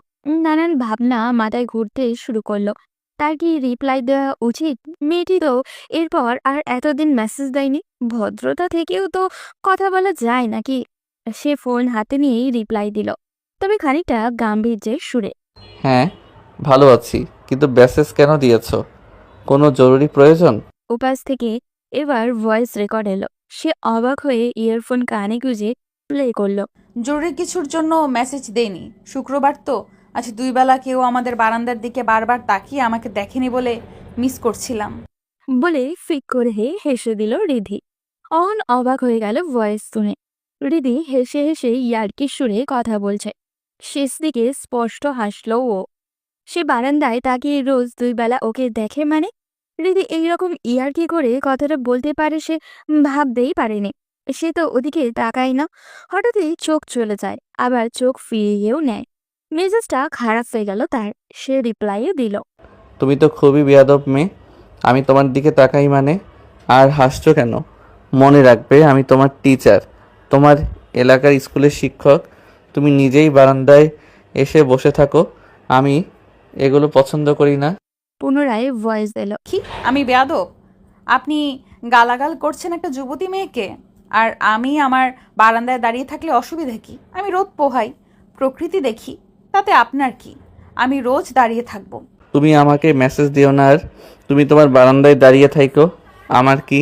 নানান ভাবনা মাথায় ঘুরতে শুরু করলো। তার কি রিপ্লাই দেওয়া উচিত? মেয়েটি তো এরপর আর এতদিন মেসেজ দেয়নি। ভদ্রতা থেকেও তো কথা বলা যায় নাকি? সে ফোন হাতে নিয়েই রিপ্লাই দিল, তবে খানিকটা গাম্ভীর্যের সুরে। হ্যাঁ, ভালো আছি, কিন্তু মেসেজ কেন দিয়েছো? কোনো জরুরি প্রয়োজন? উপাস থেকে এবার ভয়েস রেকর্ড এলো। সে অবাক হয়ে ইয়ারফোন কানে গুঁজে প্লে করলো। জরুরি কিছুর জন্য মেসেজ দেইনি। শুক্রবার তো, আজ 2 বেলা কেউ আমাদের বারান্দার দিকে বারবার তাকিয়ে আমাকে দেখেনি বলে মিস করছিলাম। বলে ফিক করে হেসে দিল রিধি। অহন অবাক হয়ে গেল ভয়েস শুনে। রিধি হেসে হেসে ইয়ার্কির সুরে কথা বলছে। শেষ দিকে স্পষ্ট হাসলো ও। সে বারান্দায় তাকিয়ে রোজ 2 বেলা ওকে দেখে মানে? রিধি এইরকম ইয়ার্কি করে কথাটা বলতে পারে সে ভাবতেই পারেনি। সে তো ওদিকে তাকায় না। হঠাৎই চোখ চলে যায়, আবার চোখ ফিরিয়েও নেয়। মেজাজটা খারাপ হয়ে গেল তার। সে রিপ্লাইও দিল। তুমি তো খুবই বেয়াদব মেয়ে। আমি তোমার দিকে তাকাই মানে? আর হাসছো কেন? মনে রাখবে, আমি তোমার টিচার, তোমার এলাকার স্কুলের শিক্ষক। তুমি নিজেই বারান্দায় এসে বসে থাকো। আমি এগুলো পছন্দ করি না। পুনরায় ভয়েস দিল। কি আমি বেয়াদব? আপনি গালাগাল করছেন একটা যুবতী মেয়েকে, আর আমি আমার বারান্দায় দাঁড়িয়ে থাকলে অসুবিধা কি? আমি রোদ পোহাই, প্রকৃতি দেখি, তাতে আপনার কি? আমি রোজ দাঁড়িয়ে থাকবো। তুমি আমাকে মেসেজ দিও না, আর তুমি তোমার বারান্দায় দাঁড়িয়ে থাইকো, আমার কি?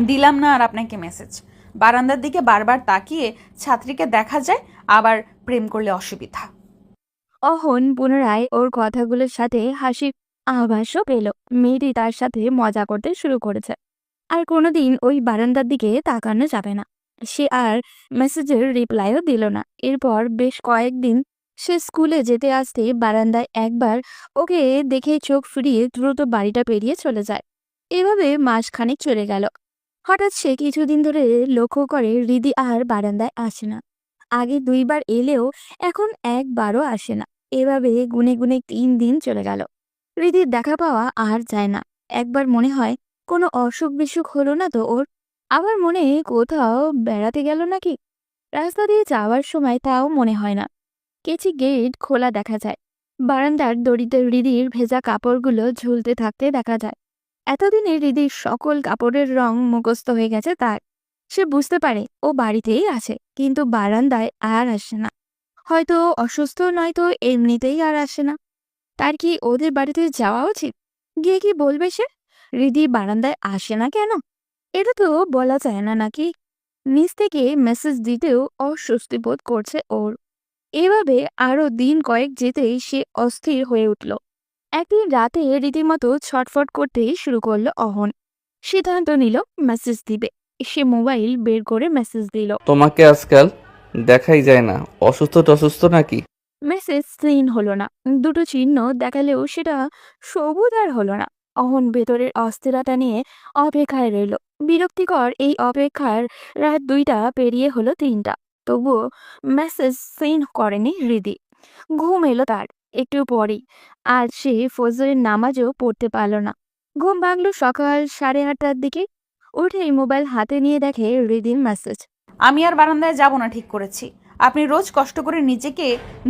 দিলাম না আর আপনাকে মেসেজ। বারান্দার দিকে বারবার তাকিয়ে ছাত্রীকে দেখা যায়, আবার প্রেম করলে অসুবিধা। অহন পুনরায় ওর কথাগুলোর সাথে হাসির আভাসও পেল। মেয়েটি তার সাথে মজা করতে শুরু করেছে। আর কোনোদিন ওই বারান্দার দিকে তাকানো যাবে না। সে আর মেসেজের রিপ্লাইও দিল না। এরপর বেশ কয়েকদিন সে স্কুলে যেতে আসতে বারান্দায় একবার ওকে দেখে চোখ ফিরিয়ে দ্রুত বাড়িটা পেরিয়ে চলে যায়। এভাবে মাসখানেক চলে গেল। হঠাৎ সে কিছুদিন ধরে লক্ষ্য করে হৃদি আর বারান্দায় আসে না। আগে 2 বার এলেও এখন একবারও আসে না। এভাবে গুনে গুনে 3 দিন চলে গেল। হৃদির দেখা পাওয়া আর যায় না। একবার মনে হয় কোনো অসুখ বিসুখ হলো না তো ওর। আবার মনে কোথাও বেড়াতে গেল নাকি। রাস্তা দিয়ে যাওয়ার সময় তাও মনে হয় না। কেচি গেট খোলা দেখা যায়। বারান্দার দড়িতে হৃদির ভেজা কাপড়গুলো ঝুলতে থাকতে দেখা যায়। এতদিনে হৃদির সকল কাপড়ের রং মুখস্থ হয়ে গেছে তার। সে বুঝতে পারে ও বাড়িতেই আছে, কিন্তু বারান্দায় আর আসে না। হয়তো অসুস্থ, নয়তো এমনিতেই আর আসে না। তার কি ওদের বাড়িতে যাওয়া উচিত? গিয়ে কি বলবে সে হৃদি বারান্দায় আসে না কেন? এটা তো বলা যায় না নাকি? নিজ থেকে মেসেজ দিতেও অস্বস্তি বোধ করছে ওর। এভাবে আরো দিন কয়েক যেতেই সে অস্থির হয়ে উঠল। একদিন রাতে রীতিমতো ছটফট করতে শুরু করলো অহন। সিদ্ধান্ত নিল মেসেজ দিবে। সে মোবাইল বের করে মেসেজ দিল। তোমাকে আজকাল দেখাই যায় না, অসুস্থ টসুস্থ নাকি? মেসেজ সিন হলো না। দুটো চিহ্ন দেখালেও সেটা সবুজ আর হলো না। অহন ভেতরের অস্থিরতা নিয়ে অপেক্ষায় রইল। বিরক্তিকর এই অপেক্ষার রাত 2টা পেরিয়ে হলো 3টা। তবুও মেসেজ সিন করেনি হৃদি। ঘুম এলো তার একটু পরেই। আজ সে ফজরের নামাজও পড়তে পারল না। ঘুম ভাঙল সকাল 8:30টার দিকে। উঠেই মোবাইল হাতে নিয়ে দেখে হৃদির মেসেজ। আমি আর বারান্দায় যাব না ঠিক করেছি। আপনি রোজ কষ্ট করে নিজেকে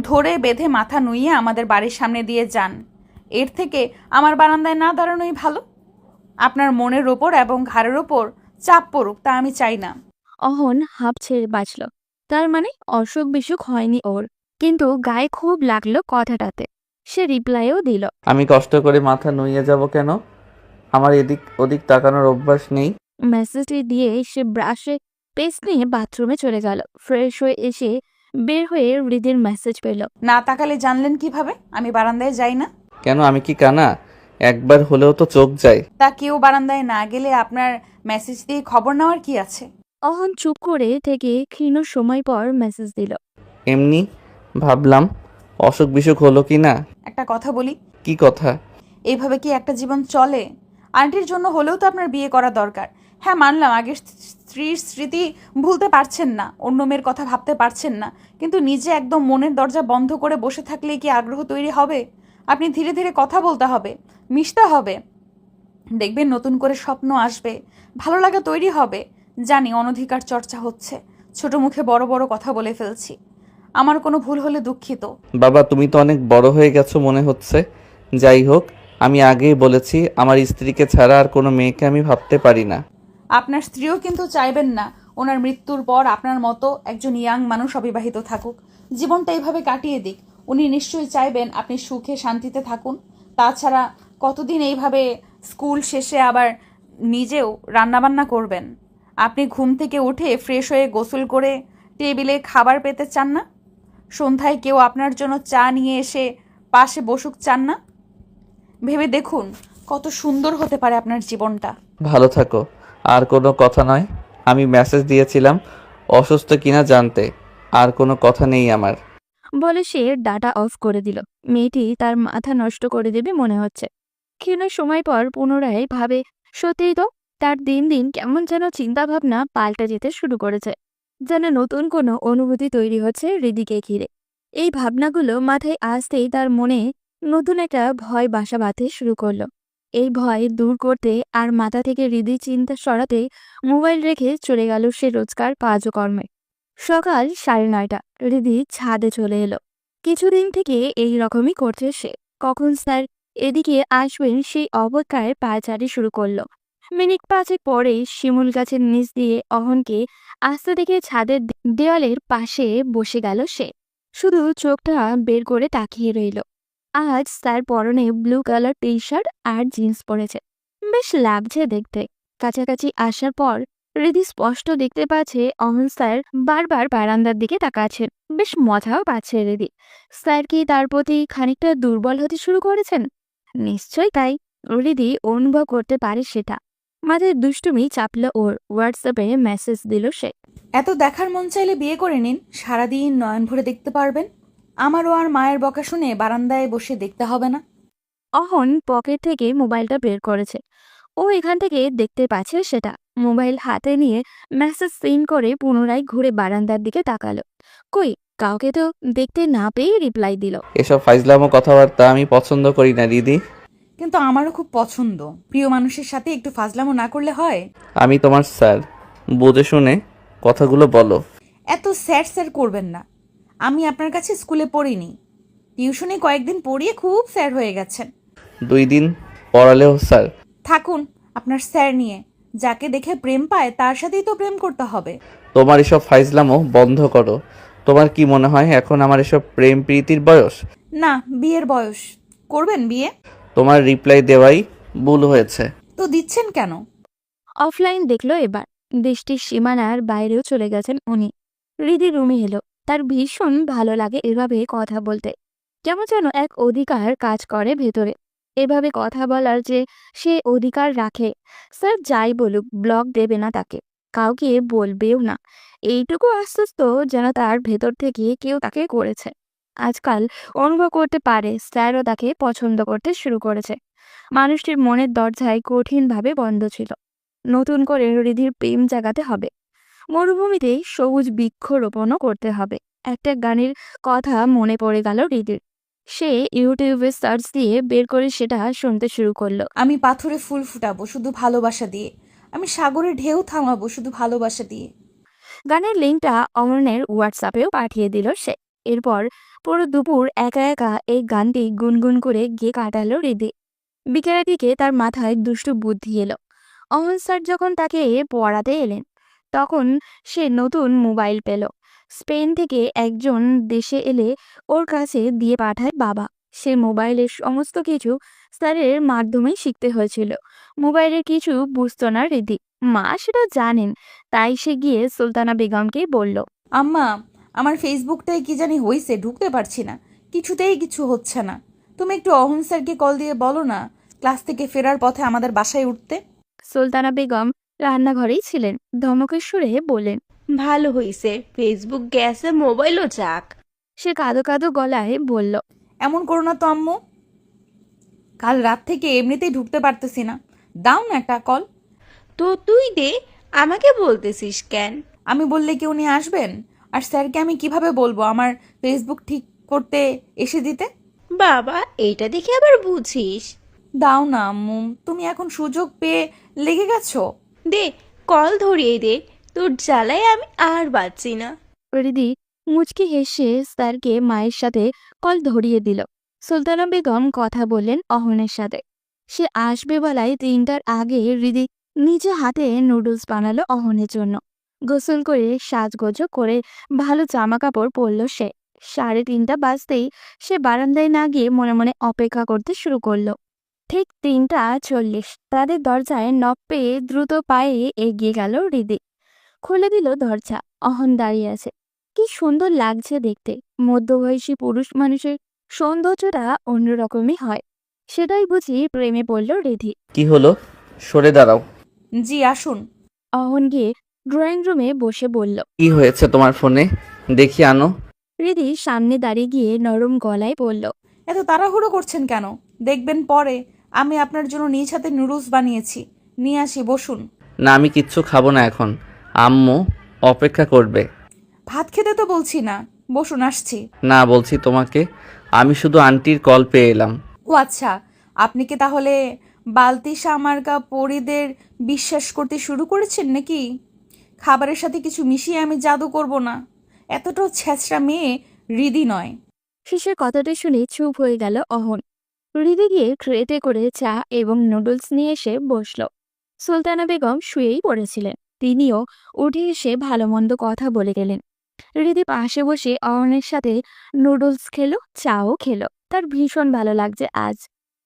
ধরে বেঁধে মাথা নুইয়ে আমাদের বাড়ির সামনে দিয়ে যান। এর থেকে আমার বারান্দায় না দাঁড়ানোই ভালো। আপনার মনের ওপর এবং ঘাড়ের ওপর চাপ পড়ুক তা আমি চাই না। অহন হাঁপ ছেড়ে বাঁচল। তার মানে অসুখ বিসুখ হয়নি ওর, কিন্তু গায়ে খুব লাগলো কথাটাতে। সে রিপ্লাইও দিল। আমি কষ্ট করে মাথা নুইয়ে যাব কেন? আমার এদিক ওদিক তাকানোর অভ্যাস নেই। মেসেজটি দিয়ে সে ব্রাশে পেস্ট নিয়ে বাথরুমে চলে গেল। ফ্রেশ হয়ে এসে বের হয়ে হৃদির মেসেজ পেল। না তাকালে জানলেন কিভাবে আমি বারান্দায় যাই না? কেন, আমি কি কানা? একবার হলেও তো চোখ যায়। তা কেউ বারান্দায় না গেলে আপনার মেসেজ দিয়ে খবর নেওয়ার কি আছে? অহন চুপ করে থেকে ক্ষীণ সময় পর মেসেজ দিল। এমনি ভাবলাম অসুখ বিসুখ হলো কি না। একটা কথা বলি, কি কথা? এইভাবে কি একটা জীবন চলে? আন্টির জন্য হলেও তো আপনার বিয়ে করা দরকার। হ্যাঁ মানলাম আগের স্ত্রীর স্মৃতি ভুলতে পারছেন না, অন্য মেয়ের কথা ভাবতে পারছেন না, কিন্তু নিজে একদম মনের দরজা বন্ধ করে বসে থাকলে কি আগ্রহ তৈরি হবে? আপনি ধীরে ধীরে কথা বলতে হবে, মিশতে হবে, দেখবেন নতুন করে স্বপ্ন আসবে, ভালো লাগা তৈরি হবে। জানি অনধিকার চর্চা হচ্ছে, ছোট মুখে বড় বড় কথা বলে ফেলছি, আমার কোনো ভুল হলে দুঃখিত। বাবা, তুমি তো অনেক বড় হয়ে গেছো মনে হচ্ছে। যাই হোক, আমি আগেই বলেছি আমার স্ত্রীকে ছাড়া আর কোনো মেয়েকে আমি ভাবতে পারি না। আপনার স্ত্রীও কিন্তু চাইবেন না ওনার মৃত্যুর পর আপনার মতো একজন ইয়াং মানুষ অবিবাহিত থাকুক, জীবনটা এইভাবে কাটিয়ে দিক। উনি নিশ্চয়ই চাইবেন আপনি সুখে শান্তিতে থাকুন। তাছাড়া কতদিন এইভাবে স্কুল শেষে আবার নিজেও রান্নাবান্না করবেন? আপনি ঘুম থেকে উঠে ফ্রেশ হয়ে গোসল করে টেবিলে খাবার পেতে চান না? সন্ধ্যায় কেউ আপনার জন্য চা নিয়ে এসে পাশে বসুক চান না? ভেবে দেখুন কত সুন্দর হতে পারে আপনার জীবনটা। ভালো থাকো, আর কোনো কথা নয়। আমি মেসেজ দিয়েছিলাম অসুস্থ কিনা জানতে, আর কোনো কথা নেই আমার। বলে সে ডাটা অফ করে দিল। মেয়েটি তার মাথা নষ্ট করে দেবে মনে হচ্ছে। ক্ষীণ সময় পর পুনরায় ভাবে, সত্যিই তো তার দিন দিন কেমন যেন চিন্তাভাবনা পাল্টে যেতে শুরু করেছে, যেন নতুন কোনো অনুভূতি তৈরি হচ্ছে হৃদিকে ঘিরে। এই ভাবনাগুলো মাথায় আসতেই তার মনে নতুন একটা ভয় বাসা বাঁধতে শুরু করলো। এই ভয় দূর করতে আর মাথা থেকে হৃদি চিন্তা সরাতে মোবাইল রেখে চলে গেল সে রোজকার কাজকর্মে। সকাল 9:30। হৃদি ছাদে চলে এলো। কিছুদিন থেকে এই রকমই করছে সে। কখন স্যার এদিকে আসবেন সেই অপেক্ষায় পায়চারি শুরু করলো। মিনিট 5 পরেই শিমুল গাছের নিচ দিয়ে অহনকে আসতে দেখে ছাদের দেওয়ালের পাশে বসে গেল সে। শুধু চোখটা বের করে তাকিয়ে রইল। আজ তার পরনে ব্লু কালার টি শার্ট আর জিন্স পরেছে, বেশ লাগছে দেখতে। কাছাকাছি আসার পর হৃদি স্পষ্ট দেখতে পাচ্ছে অহন স্যার বারবার বারান্দার দিকে তাকাচ্ছেন। বেশ মজাও পাচ্ছে হৃদি। স্যার কি তার প্রতি খানিকটা দুর্বল হতে শুরু করেছেন? নিশ্চয়ই তাই। হৃদি অনুভব করতে পারে সেটা। মাঝে দুষ্টুমি চাপল ওর। হোয়াটসঅ্যাপে মেসেজ দিল সে। এত দেখার মন চাইলে বিয়ে করে নিন, সারাদিন নয়ন ভরে দেখতে পারবেন। আমারও আর মায়ের বকা শুনে বারান্দায় বসে দেখতে হবে না। অহন পকেট থেকে মোবাইলটা বের করেছে। ও এখান থেকে দেখতে পাচ্ছে সেটা। মোবাইল হাতে নিয়ে মেসেজ সিন করে পুনরায় ঘুরে বারান্দার দিকে তাকালো। কই, কাউকে তো দেখতে না পেয়ে রিপ্লাই দিল। এসব ফাইজলামো কথাবার্তা আমি পছন্দ করি না দিদি। কিন্তু আমারও খুব পছন্দ। প্রিয় মানুষের সাথে একটু ফাজলামো না করলে হয়? আমি তোমার স্যার, বুঝে শুনে কথাগুলো বলো। এত স্যার স্যার করবেন না। আমি আপনার কাছে স্কুলে পড়িনি, টিউশনে কয়েকদিন পড়িয়ে খুব স্যার হয়ে গেছেন। 2 দিন পড়ালেও স্যার। থাকুন আপনার স্যার নিয়ে। যাকে দেখে প্রেম পায় তার সাথেই তো প্রেম করতে হবে। তোমার এসব ফাইজলামো বন্ধ করো। তোমার কি মনে হয় এখন আমার এসব প্রেম প্রীতির বয়স? না, বিয়ের বয়স। করবেন বিয়ে? তোমার রিপ্লাই দেওয়াই ভুল হয়েছে। তো দিচ্ছেন কেন? অফলাইন দেখলো এবার। দৃষ্টির সীমানার বাইরেও চলে গেছেন উনি। হৃদি রুমে এলো। তার ভীষণ ভালো লাগে এভাবে কথা বলতে। যেমন যেন এক অধিকার কাজ করে ভেতরে। এভাবে কথা বলার যে সে অধিকার রাখে। স্যার যাই বলুক ব্লক দেবে না তাকে, কাউকে বলবেও না। এইটুকু আশ্বস্ত যেন তার ভেতর থেকে কেউ তাকে করেছে। আজকাল অনুভব করতে পারে স্যারও তাকে পছন্দ করতে শুরু করেছে। মানুষটির মনের দরজায় কঠিনভাবে বন্ধ ছিল। নতুন করে হৃদির প্রেম জাগাতে হবে। মরুভূমিতে সবুজ বৃক্ষরোপণও করতে হবে। একটা গানের কথা মনে পড়ে গেল হৃদির। সে ইউটিউবে সার্চ দিয়ে বের করে সেটা শুনতে শুরু করলো। আমি পাথরে ফুল ফুটাবো শুধু ভালোবাসা দিয়ে, আমি সাগরে ঢেউ থামাবো শুধু ভালোবাসা দিয়ে। গানের লিঙ্কটা অমরের হোয়াটসঅ্যাপেও পাঠিয়ে দিল সে। এরপর পুরো দুপুর একা একা এই গানটি গুনগুন করে গিয়ে কাটালো হৃদি। বিকেলের দিকে তার মাথায় দুষ্টু বুদ্ধি এলো। অমন স্যার যখন তাকে পড়াতে এলেন তখন সে নতুন মোবাইল পেল। স্পেন থেকে একজন দেশে এলে ওর কাছে দিয়ে পাঠায় বাবা। সে মোবাইলের সমস্ত কিছু স্যারের মাধ্যমেই শিখতে হয়েছিল। মোবাইলের কিছু বুঝতো না হৃদি, মা সেটা জানেন। তাই সে গিয়ে সুলতানা বেগমকে বলল, আম্মা, আমার ফেসবুকটায় কি জানি হয়েছে, ঢুকতে পারছি না, কিছুতেই কিছু হচ্ছে না। তুমি একটু অহন স্যারকে কল দিয়ে বলো না ক্লাস থেকে ফেরার পথে আমাদের বাসায় উঠতে। সুলতানা বেগম রান্নাঘরেই ছিলেন, ধমকের সুরে বললেন। ভালো হইছে, ফেসবুক গেছে, মোবাইলও যাক। সে কাঁদো কাঁদো গলায় বলল, এমন করো না তো আম্মু, কাল রাত থেকে এমনিতেই ঢুকতে পারতেছি না, দাও না একটা কল। তো তুই দে, আমাকে বলতেছিস কেন? আমি বললে কি উনি আসবেন? আর স্যারকে আমি কিভাবে বলবো আমার ফেসবুক ঠিক করতে এসে দিতে? বাবা, এইটা দেখে আবার বুঝিস। দাও না আম্মু, তুমি এখন সুযোগ পেয়ে লেগে গেছো। দে, কল ধরিয়ে দে, তোর জ্বালায় আমি আর বাঁচছি না। হৃদি মুচকি হেসে স্যারকে মায়ের সাথে কল ধরিয়ে দিল। সুলতানা বেগম কথা বললেন অহনের সাথে। সে আসবে বেলায় 3টার আগে হৃদি নিজে হাতে নুডলস বানালো অহনের জন্য। গোসল করে সাজগোজ করে ভালো জামা কাপড় পরল সে। 3:30 বাজতেই সে বারান্দায় না গিয়ে মনে মনে অপেক্ষা করতে শুরু করলো। ঠিক 3:40 তাদের দরজায় নক পেয়ে দ্রুত পায়ে এগিয়ে গেল হৃদি। খুলে দিল দরজা। অহন দাঁড়িয়ে আছে। কি সুন্দর লাগছে দেখতে। মধ্যবয়সী পুরুষ মানুষের সৌন্দর্যটা অন্যরকমই হয়। সেটাই বুঝি প্রেমে পড়ল হৃদি। কি হলো? সরে দাঁড়াও। জি আসুন। অহন গিয়ে ড্রয়িং রুমে বসে বলল। কি হয়েছে তোমার ফোনে? দেখি আনো। হৃদি সামনে দাঁড়িয়ে গিয়ে নরম গলায় বলল, এত তাড়াহুড়ো করছেন কেন? দেখবেন পরে আমি আপনার জন্য নিজ হাতে নুডলস বানিয়েছি, নিয়ে আসি, বসুন। না, আমি কিচ্ছু খাবো না এখন, আম্মু অপেক্ষা করবে। ভাত খেতে তো বলছি না, বসুন, আসছি। না, বলছি তোমাকে, আমি শুধু আন্টির কল পেয়ে এলাম। ও আচ্ছা, আপনি কি তাহলে বালতি সামার্কা পরিদের বিশ্বাস করতে শুরু করেছেন নাকি? খাবারের সাথে কিছু মিশিয়ে আমি জাদু করব না, এতটাও ছেঁচড়া মেয়ে হৃদি নয়। শেষের কথাটা শুনে চুপ হয়ে গেল অহন। হৃদি গিয়ে ট্রেতে করে চা এবং নুডলস নিয়ে এসে বসল। সুলতানা বেগম শুয়েই পড়েছিলেন। তিনিও উঠে এসে ভালো মন্দ কথা বলে গেলেন। হৃদি পাশে বসে অহনের সাথে নুডলস খেলো, চাও খেলো। তার ভীষণ ভালো লাগছে আজ।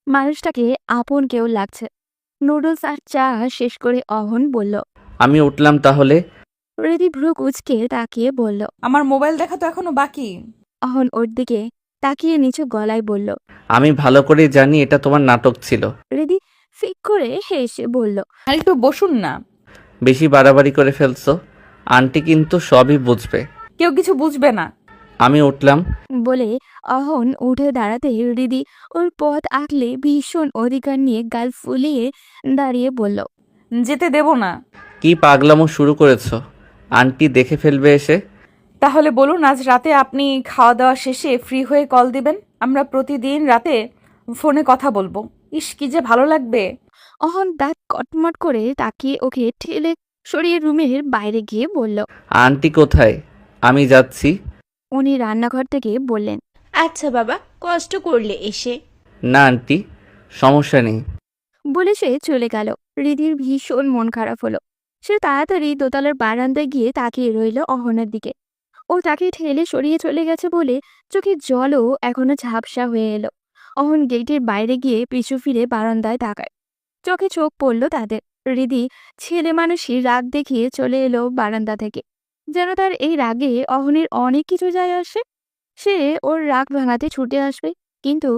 মানুষটাকে আপন কেউ লাগছে। নুডলস আর চা শেষ করে অহন বলল। আমি উঠলাম তাহলে। হৃদি ভ্রু কুচকে তাকিয়ে বলল। আমার মোবাইল দেখা তো এখনো বাকি। অহন ওর দিকে তাকিয়ে নিচু গলায় বলল। আমি ভালো করে জানি এটা তোমার নাটক ছিল। হৃদি ফিক করে হেসে বলল। আর একটু বসুন না। বেশি বাড়াবাড়ি করে ফেলছো, আন্টি কিন্তু সবই বুঝবে। কেউ কিছু বুঝবে না। আমি উঠলাম। বলে অহন উঠে দাঁড়াতে হৃদি ওর পথ আঁকলে ভীষণ অধিকার নিয়ে গাল ফুলিয়ে দাঁড়িয়ে বলল। যেতে দেব না। কি পাগলামো শুরু করেছো? আন্টি দেখে ফেলবে এসে। তাহলে বলুন আজ রাতে আপনি খাওয়া দাওয়া শেষে ফ্রি হয়ে কল দিবেন, আমরা প্রতিদিন রাতে ফোনে কথা বলবো। ইস, কি যে ভালো লাগবে। অহন দাঁত কটমট করে তাকিয়ে ওকে ঠেলে সরিয়ে রুমের বাইরে গিয়ে বলল। আন্টি কোথায়? আমি যাচ্ছি। উনি রান্নাঘর থেকে বললেন। আচ্ছা বাবা, কষ্ট করলে এসে। না আন্টি, সমস্যা নেই। বলে সে চলে গেল। হৃদির ভীষণ মন খারাপ হলো। সে তাড়াতাড়ি দোতলার বারান্দায় গিয়ে তাকিয়ে রইল অহনের দিকে। ও তাকে ঠেলে সরিয়ে চলে গেছে বলে চোখের জলও এখনো ঝাপসা হয়ে এলো। অহন গেটের বাইরে গিয়ে পিছু ফিরে বারান্দায় তাকায়। চোখে চোখ পড়ল তাদের। হৃদি ছেলে মানুষই রাগ দেখিয়ে চলে এলো বারান্দা থেকে। যেন তার এই রাগে অহনের অনেক কিছু যায় আসে। সে ওর রাগ ভাঙাতে ছুটে আসবে, কিন্তু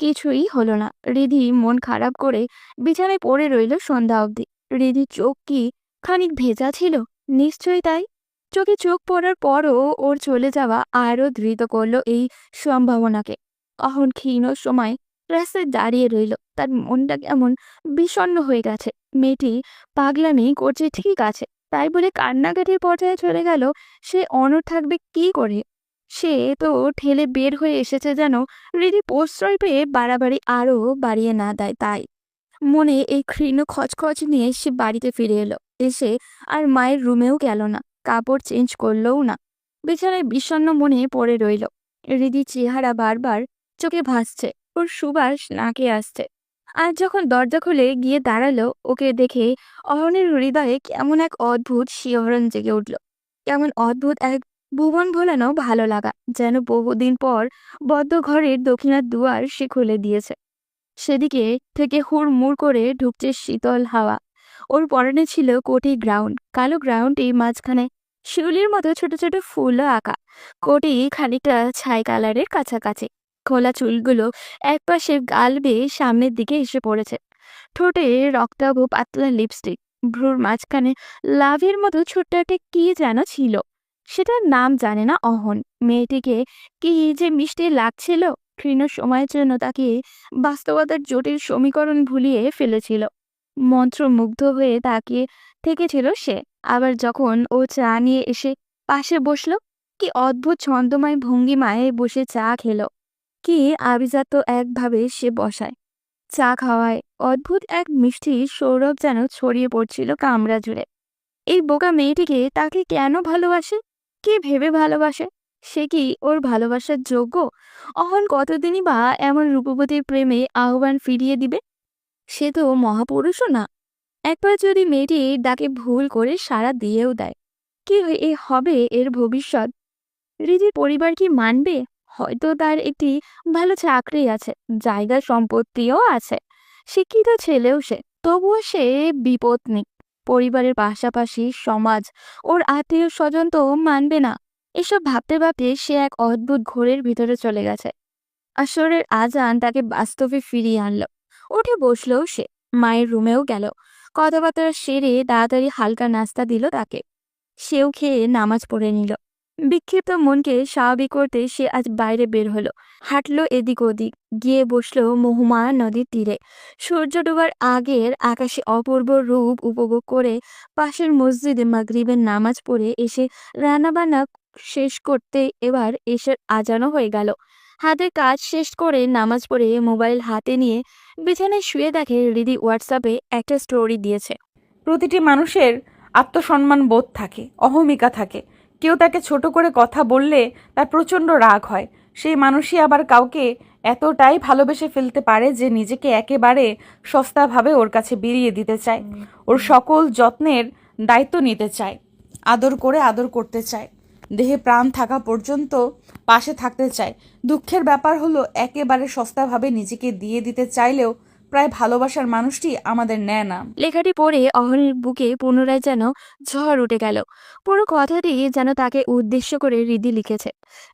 কিছুই হলো না। হৃদি মন খারাপ করে বিছানায় পড়ে রইল সন্ধ্যা অবধি। হৃদির চোখ কি খানিক ভেজা ছিল? নিশ্চয়ই তাই। চোখে চোখ পড়ার পরও ওর চলে যাওয়া আরও ধৃত করলো এই সম্ভাবনাকে। অহন ক্ষীণ সময় রাস্তায় দাঁড়িয়ে রইল। তার মনটা কেমন বিষণ্ণ হয়ে গেছে। মেয়েটি পাগলামি করছে ঠিক আছে, তাই বলে কান্নাকাটির পর্যায়ে চলে গেল। সে অনড় থাকবে কি করে? সে তো ঠেলে বের হয়ে এসেছে যেন হৃদি প্রশ্রয় পেয়ে বাড়াবাড়ি আরও বাড়িয়ে না দেয়। তাই মনে এই ক্ষীণ খচখচ নিয়ে সে বাড়িতে ফিরে এলো। এসে আর মায়ের রুমেও গেল না। কাপড় চেঞ্জ করলও না, বিছানায় বিষণ্ণ মনে পড়ে রইল। হৃদির চেহারা বারবার চোখে ভাসছে, ওর সুবাস নাকে আসছে। আর যখন দরজা খুলে গিয়ে দাঁড়ালো, ওকে দেখে অহনের হৃদয়ে কেমন এক অদ্ভুত শিহরণ জেগে উঠল। কেমন অদ্ভুত এক ভুবন ভোলানো ভালো লাগা, যেন বহুদিন পর বদ্ধ ঘরের দক্ষিণার দুয়ার সে খুলে দিয়েছে। সেদিকে থেকে হুড়মুড় করে ঢুকছে শীতল হাওয়া। ওর পরনে ছিল কোটি গ্রাউন্ড, কালো গ্রাউন্ডে মাঝখানে শিউলির মতো ছোট ছোট ফুলও আঁকা। কোটি খানিকটা ছাই কালারের কাছাকাছি। খোলা চুলগুলো একপাশে গাল বেয়ে সামনের দিকে এসে পড়েছে। ঠোঁটে রক্তাভ পাতলা লিপস্টিক, ভ্রুর মাঝখানে লাভের মতো ছোট্ট একটা কি যেন ছিল, সেটার নাম জানে না অহন। মেয়েটিকে কি যে মিষ্টি লাগছিল, ক্ষীণ সময়ের জন্য তাকে বাস্তবতার জটিল সমীকরণ ভুলিয়ে ফেলেছিল। মন্ত্রমুগ্ধ হয়ে তাকিয়ে থেকেছিল সে। আবার যখন ও চা নিয়ে এসে পাশে বসলো, কি অদ্ভুত ছন্দময় ভঙ্গিমায় বসে চা খেলো, কি আভিজাত্য একভাবে সে বসায়। চা খাওয়ায় অদ্ভুত এক মিষ্টি সৌরভ যেন ছড়িয়ে পড়ছিল কামরা জুড়ে। এই বোকা মেয়েটিকে তাকে কেন ভালোবাসে, কি ভেবে ভালোবাসে? সে কি ওর ভালোবাসার যোগ্য? অহন কতদিনই বা এমন রূপবতীর প্রেমে আহ্বান ফিরিয়ে দিবে? সে তো মহাপুরুষও না। একবার যদি মেয়েটি ডাকে ভুল করে সাড়া দিয়েও দেয়, কি হবে এর ভবিষ্যৎ? হৃদির পরিবার কি মানবে? হয়তো তার একটি ভালো চাকরি আছে, জায়গা সম্পত্তিও আছে, শিক্ষিত ছেলেও সে, তবুও সে বিপত্নী। পরিবারের পাশাপাশি সমাজ, ওর আত্মীয় স্বজন তো মানবে না। এসব ভাবতে ভাবতে সে এক অদ্ভুত ঘোরের ভিতরে চলে গেছে। আসরের আজান তাকে বাস্তবে ফিরিয়ে আনলো। উঠে বসলো সে, মায়ের রুমেও গেল। কথাবার্তা সেরে তাড়াতাড়ি হালকা নাস্তা দিল তাকে। সেও খেয়ে নামাজ পড়ে নিল। বিক্ষিপ্ত মনকে স্বাভাবিক করতে সে আজ বাইরে বের হলো, হাঁটলো এদিক ওদিক, গিয়ে বসলো মহুমা নদীর তীরে। সূর্য ডোবার আগের আকাশে অপূর্ব রূপ উপভোগ করে পাশের মসজিদে মাগরিবের নামাজ পড়ে এসে রান্নাবান্না শেষ করতে এবার এসে আজানও হয়ে গেল। হাতের কাজ শেষ করে নামাজ পড়ে মোবাইল হাতে নিয়ে বিছানায় শুয়ে দেখে হৃদি হোয়াটসঅ্যাপে একটা স্টোরি দিয়েছে। প্রতিটি মানুষের আত্মসম্মান বোধ থাকে, অহমিকা থাকে। কেউ তাকে ছোট করে কথা বললে তার প্রচণ্ড রাগ হয়। সেই মানুষই আবার কাউকে এতটাই ভালোবেসে ফেলতে পারে যে নিজেকে একেবারে সস্তাভাবে ওর কাছে বিলিয়ে দিতে চায়, ওর সকল যত্নের দায়িত্ব নিতে চায়, আদর করতে চায়, দেহে প্রাণ থাকা পর্যন্ত পাশে থাকতে চায়। দুঃখের ব্যাপার হলো, একেবারে সস্তাভাবে নিজেকে দিয়ে দিতে চাইলেও প্রায় ভালোবাসার মানুষটি আমাদের নেয় না। লেখাটি পড়ে অহনের বুকে পুনরায় যেন ঝড় উঠে গেল। পুরো কথাটি যেন তাকে উদ্দেশ্য করে হৃদি লিখেছে।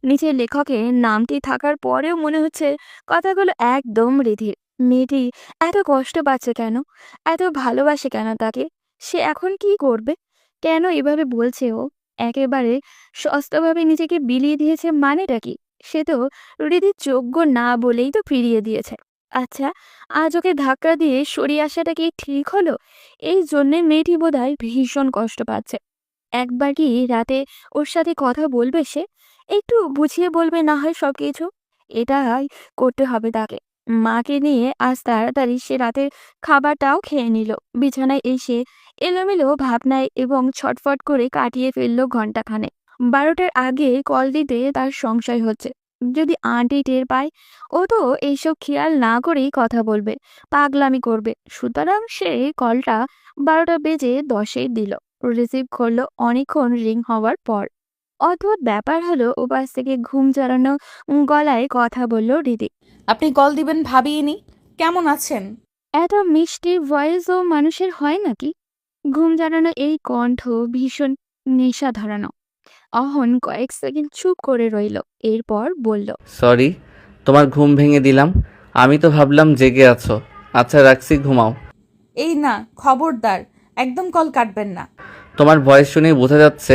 নিচের লেখকের নামটি থাকার পরেও মনে হচ্ছে কথাগুলো একদম হৃদির। মেয়েটি এত কষ্ট পাচ্ছে কেন? এত ভালোবাসে কেন তাকে? সে এখন কি করবে? কেন এভাবে বলছে ও? একেবারে সস্তভাবে নিজেকে বিলিয়ে দিয়েছে মানেটা কি? সে তো হৃদির যোগ্য না বলেই তো ফিরিয়ে দিয়েছে। আচ্ছা, আজ ওকে ধাক্কা দিয়ে সরিয়ে আসাটা কি ঠিক হলো? এই জন্যে মেয়েটি বোধহয় ভীষণ কষ্ট পাচ্ছে। একবার কি রাতে ওর সাথে কথা বলবে সে? একটু বুঝিয়ে বলবে না হয় সবকিছু। এটাই করতে হবে তাকে। মাকে নিয়ে আজ তাড়াতাড়ি সে রাতের খাবারটাও খেয়ে নিল। বিছানায় এসে এলোমেলো ভাবনায় এবং ছটফট করে কাটিয়ে ফেলল ঘন্টাখানেক। 12টার আগে কল দিতে তার সংশয় হচ্ছে, যদি আন্টি টের পায়। ও তো এইসব খেয়াল না করেই কথা বলবে, পাগলামি করবে। সুতরাং সে কলটা 12:10 দিল। রিসিভ করলো অনেকক্ষণ রিং হওয়ার পর। অদ্ভুত ব্যাপার হলো, ওপাশ থেকে ঘুম জড়ানো গলায় কথা বলল হৃদি। আপনি কল দিবেন ভাবিনি। কেমন আছেন? এত মিষ্টি ভয়েসও মানুষের হয় নাকি? ঘুম জড়ানো এই কণ্ঠ ভীষণ নেশা ধরানো। অহন কয়েক সেকেন্ড চুপ করে রইল, এরপর বলল, সরি, তোমার ঘুম ভেঙে দিলাম। আমি তো ভাবলাম জেগে আছো। আচ্ছা রাখছি, ঘুমাও। এই না, খবরদার, একদম কল কাটবেন না। তোমার ভয়েস শুনে বোঝা যাচ্ছে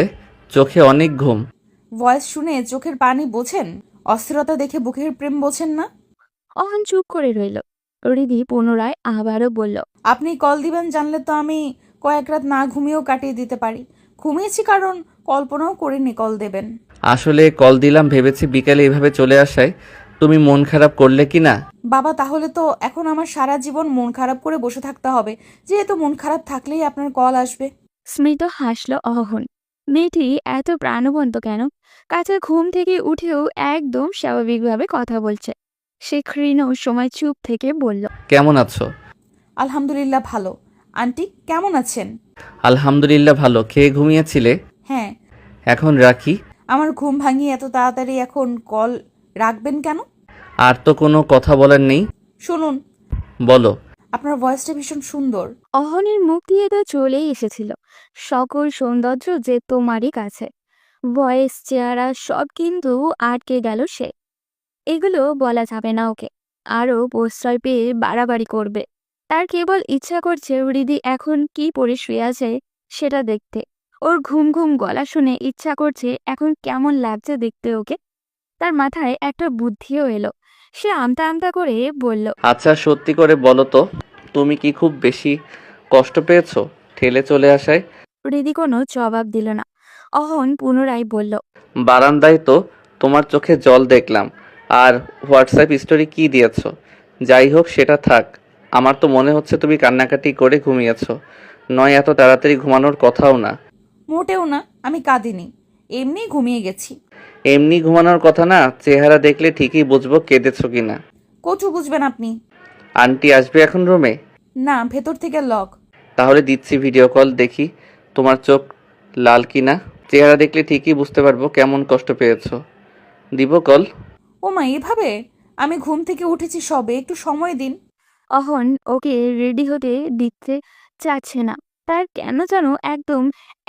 চোখে অনেক ঘুম। ভয়েস শুনে চোখের পানি বোঝেন? অস্থিরতা দেখে বুকের প্রেম বোঝেন না? অহন চুপ করে রইল। হৃদি পুনরায় আবারও বলল, আপনি কল দিবেন জানলে তো আমি কয়েক রাত না ঘুমিয়েও কাটিয়ে দিতে পারি। ঘুমিয়েছি কারণ কল্পনাও করিনি কল দেবেন। আসলে কল দিলাম ভেবেছি বিকালে এভাবে চলে আসায় তুমি মন খারাপ করলে কি না। বাবা, তাহলে তো এখন আমার সারা জীবন মন খারাপ করে বসে থাকতে হবে, যেহেতু মন খারাপ থাকলেই আপনার কল আসবে। স্মিত হাসল অহন। মেয়েটি এত প্রাণবন্ত কেন? কাছে ঘুম থেকে উঠেও একদম স্বাভাবিকভাবে কথা বলছে। সে ক্ষীণ সময় চুপ থেকে বলল, কেমন আছো? আলহামদুলিল্লাহ ভালো। আন্টি কেমন আছেন? আলহামদুলিল্লাহ ভালো। খেয়ে ঘুমিয়েছিলে? হ্যাঁ। এখন রাখি। আমার ঘুম ভাঙিয়ে এত তাড়াতাড়ি এখন কল রাখবেন কেন? আর তো কোনো কথা বলার নেই। শুনুন, বলো। আপনার ভয়েসটা ভীষণ সুন্দর। অহনের মুখ দিয়ে তো চলেই এসেছিল সকল সৌন্দর্য যে তোমারই কাছে। ভয়েস, চেহারা সব কিন্তু আটকে গেল সে। এগুলো বলা যাবে না ওকে। আরও প্রশ্রয় পেয়ে বাড়াবাড়ি করবে। তার কেবল ইচ্ছা করছে হৃদি এখন কি পরে শুয়ে আছে সেটা দেখতে। ওর ঘুম ঘুম গলা শুনে ইচ্ছা করছে এখন কেমন লাগছে দেখতে ওকে। তার মাথায় একটা বুদ্ধিও এলো। সে আমতা আমতা করে বলল, আচ্ছা সত্যি করে বলো তো, তুমি কি খুব বেশি কষ্ট পেয়েছো ঠেলে চলে আসায়? হৃদি কোনো জবাব দিল না। অহন পুনরায় বলল, বারান্দায় তো তোমার চোখে জল দেখলাম। আর হোয়াটসঅ্যাপ স্টোরি কি দিয়েছো? যাই হোক সেটা থাক। আমার তো মনে হচ্ছে তুমি কান্নাকাটি করে ঘুমিয়েছো। নয় এত তাড়াতাড়ি ঘুমানোর কথাও না। মোটেও না, আমি কাঁদিনি, এমনি ঘুমিয়ে গেছি। এমনি ঘুমানোর কথা না, চেহারা দেখলে ঠিকই বুঝবো কেঁদেছো কিনা। কচু বুঝবেন আপনি। আন্টি আসবে এখন রুমে? না, ভেতর থেকে লক। তাহলে দিচ্ছি ভিডিও কল, দেখি তোমার চোখ লাল কিনা। চেহারা দেখলে ঠিকই বুঝতে পারবো কেমন কষ্ট পেয়েছো। দিব কল? ও মা, এভাবে? আমি ঘুম থেকে উঠেছি সবে, একটু সময় দিন। অহন ওকে রেডি হতে দিতে চাচ্ছে না। তার কেন যেন একদম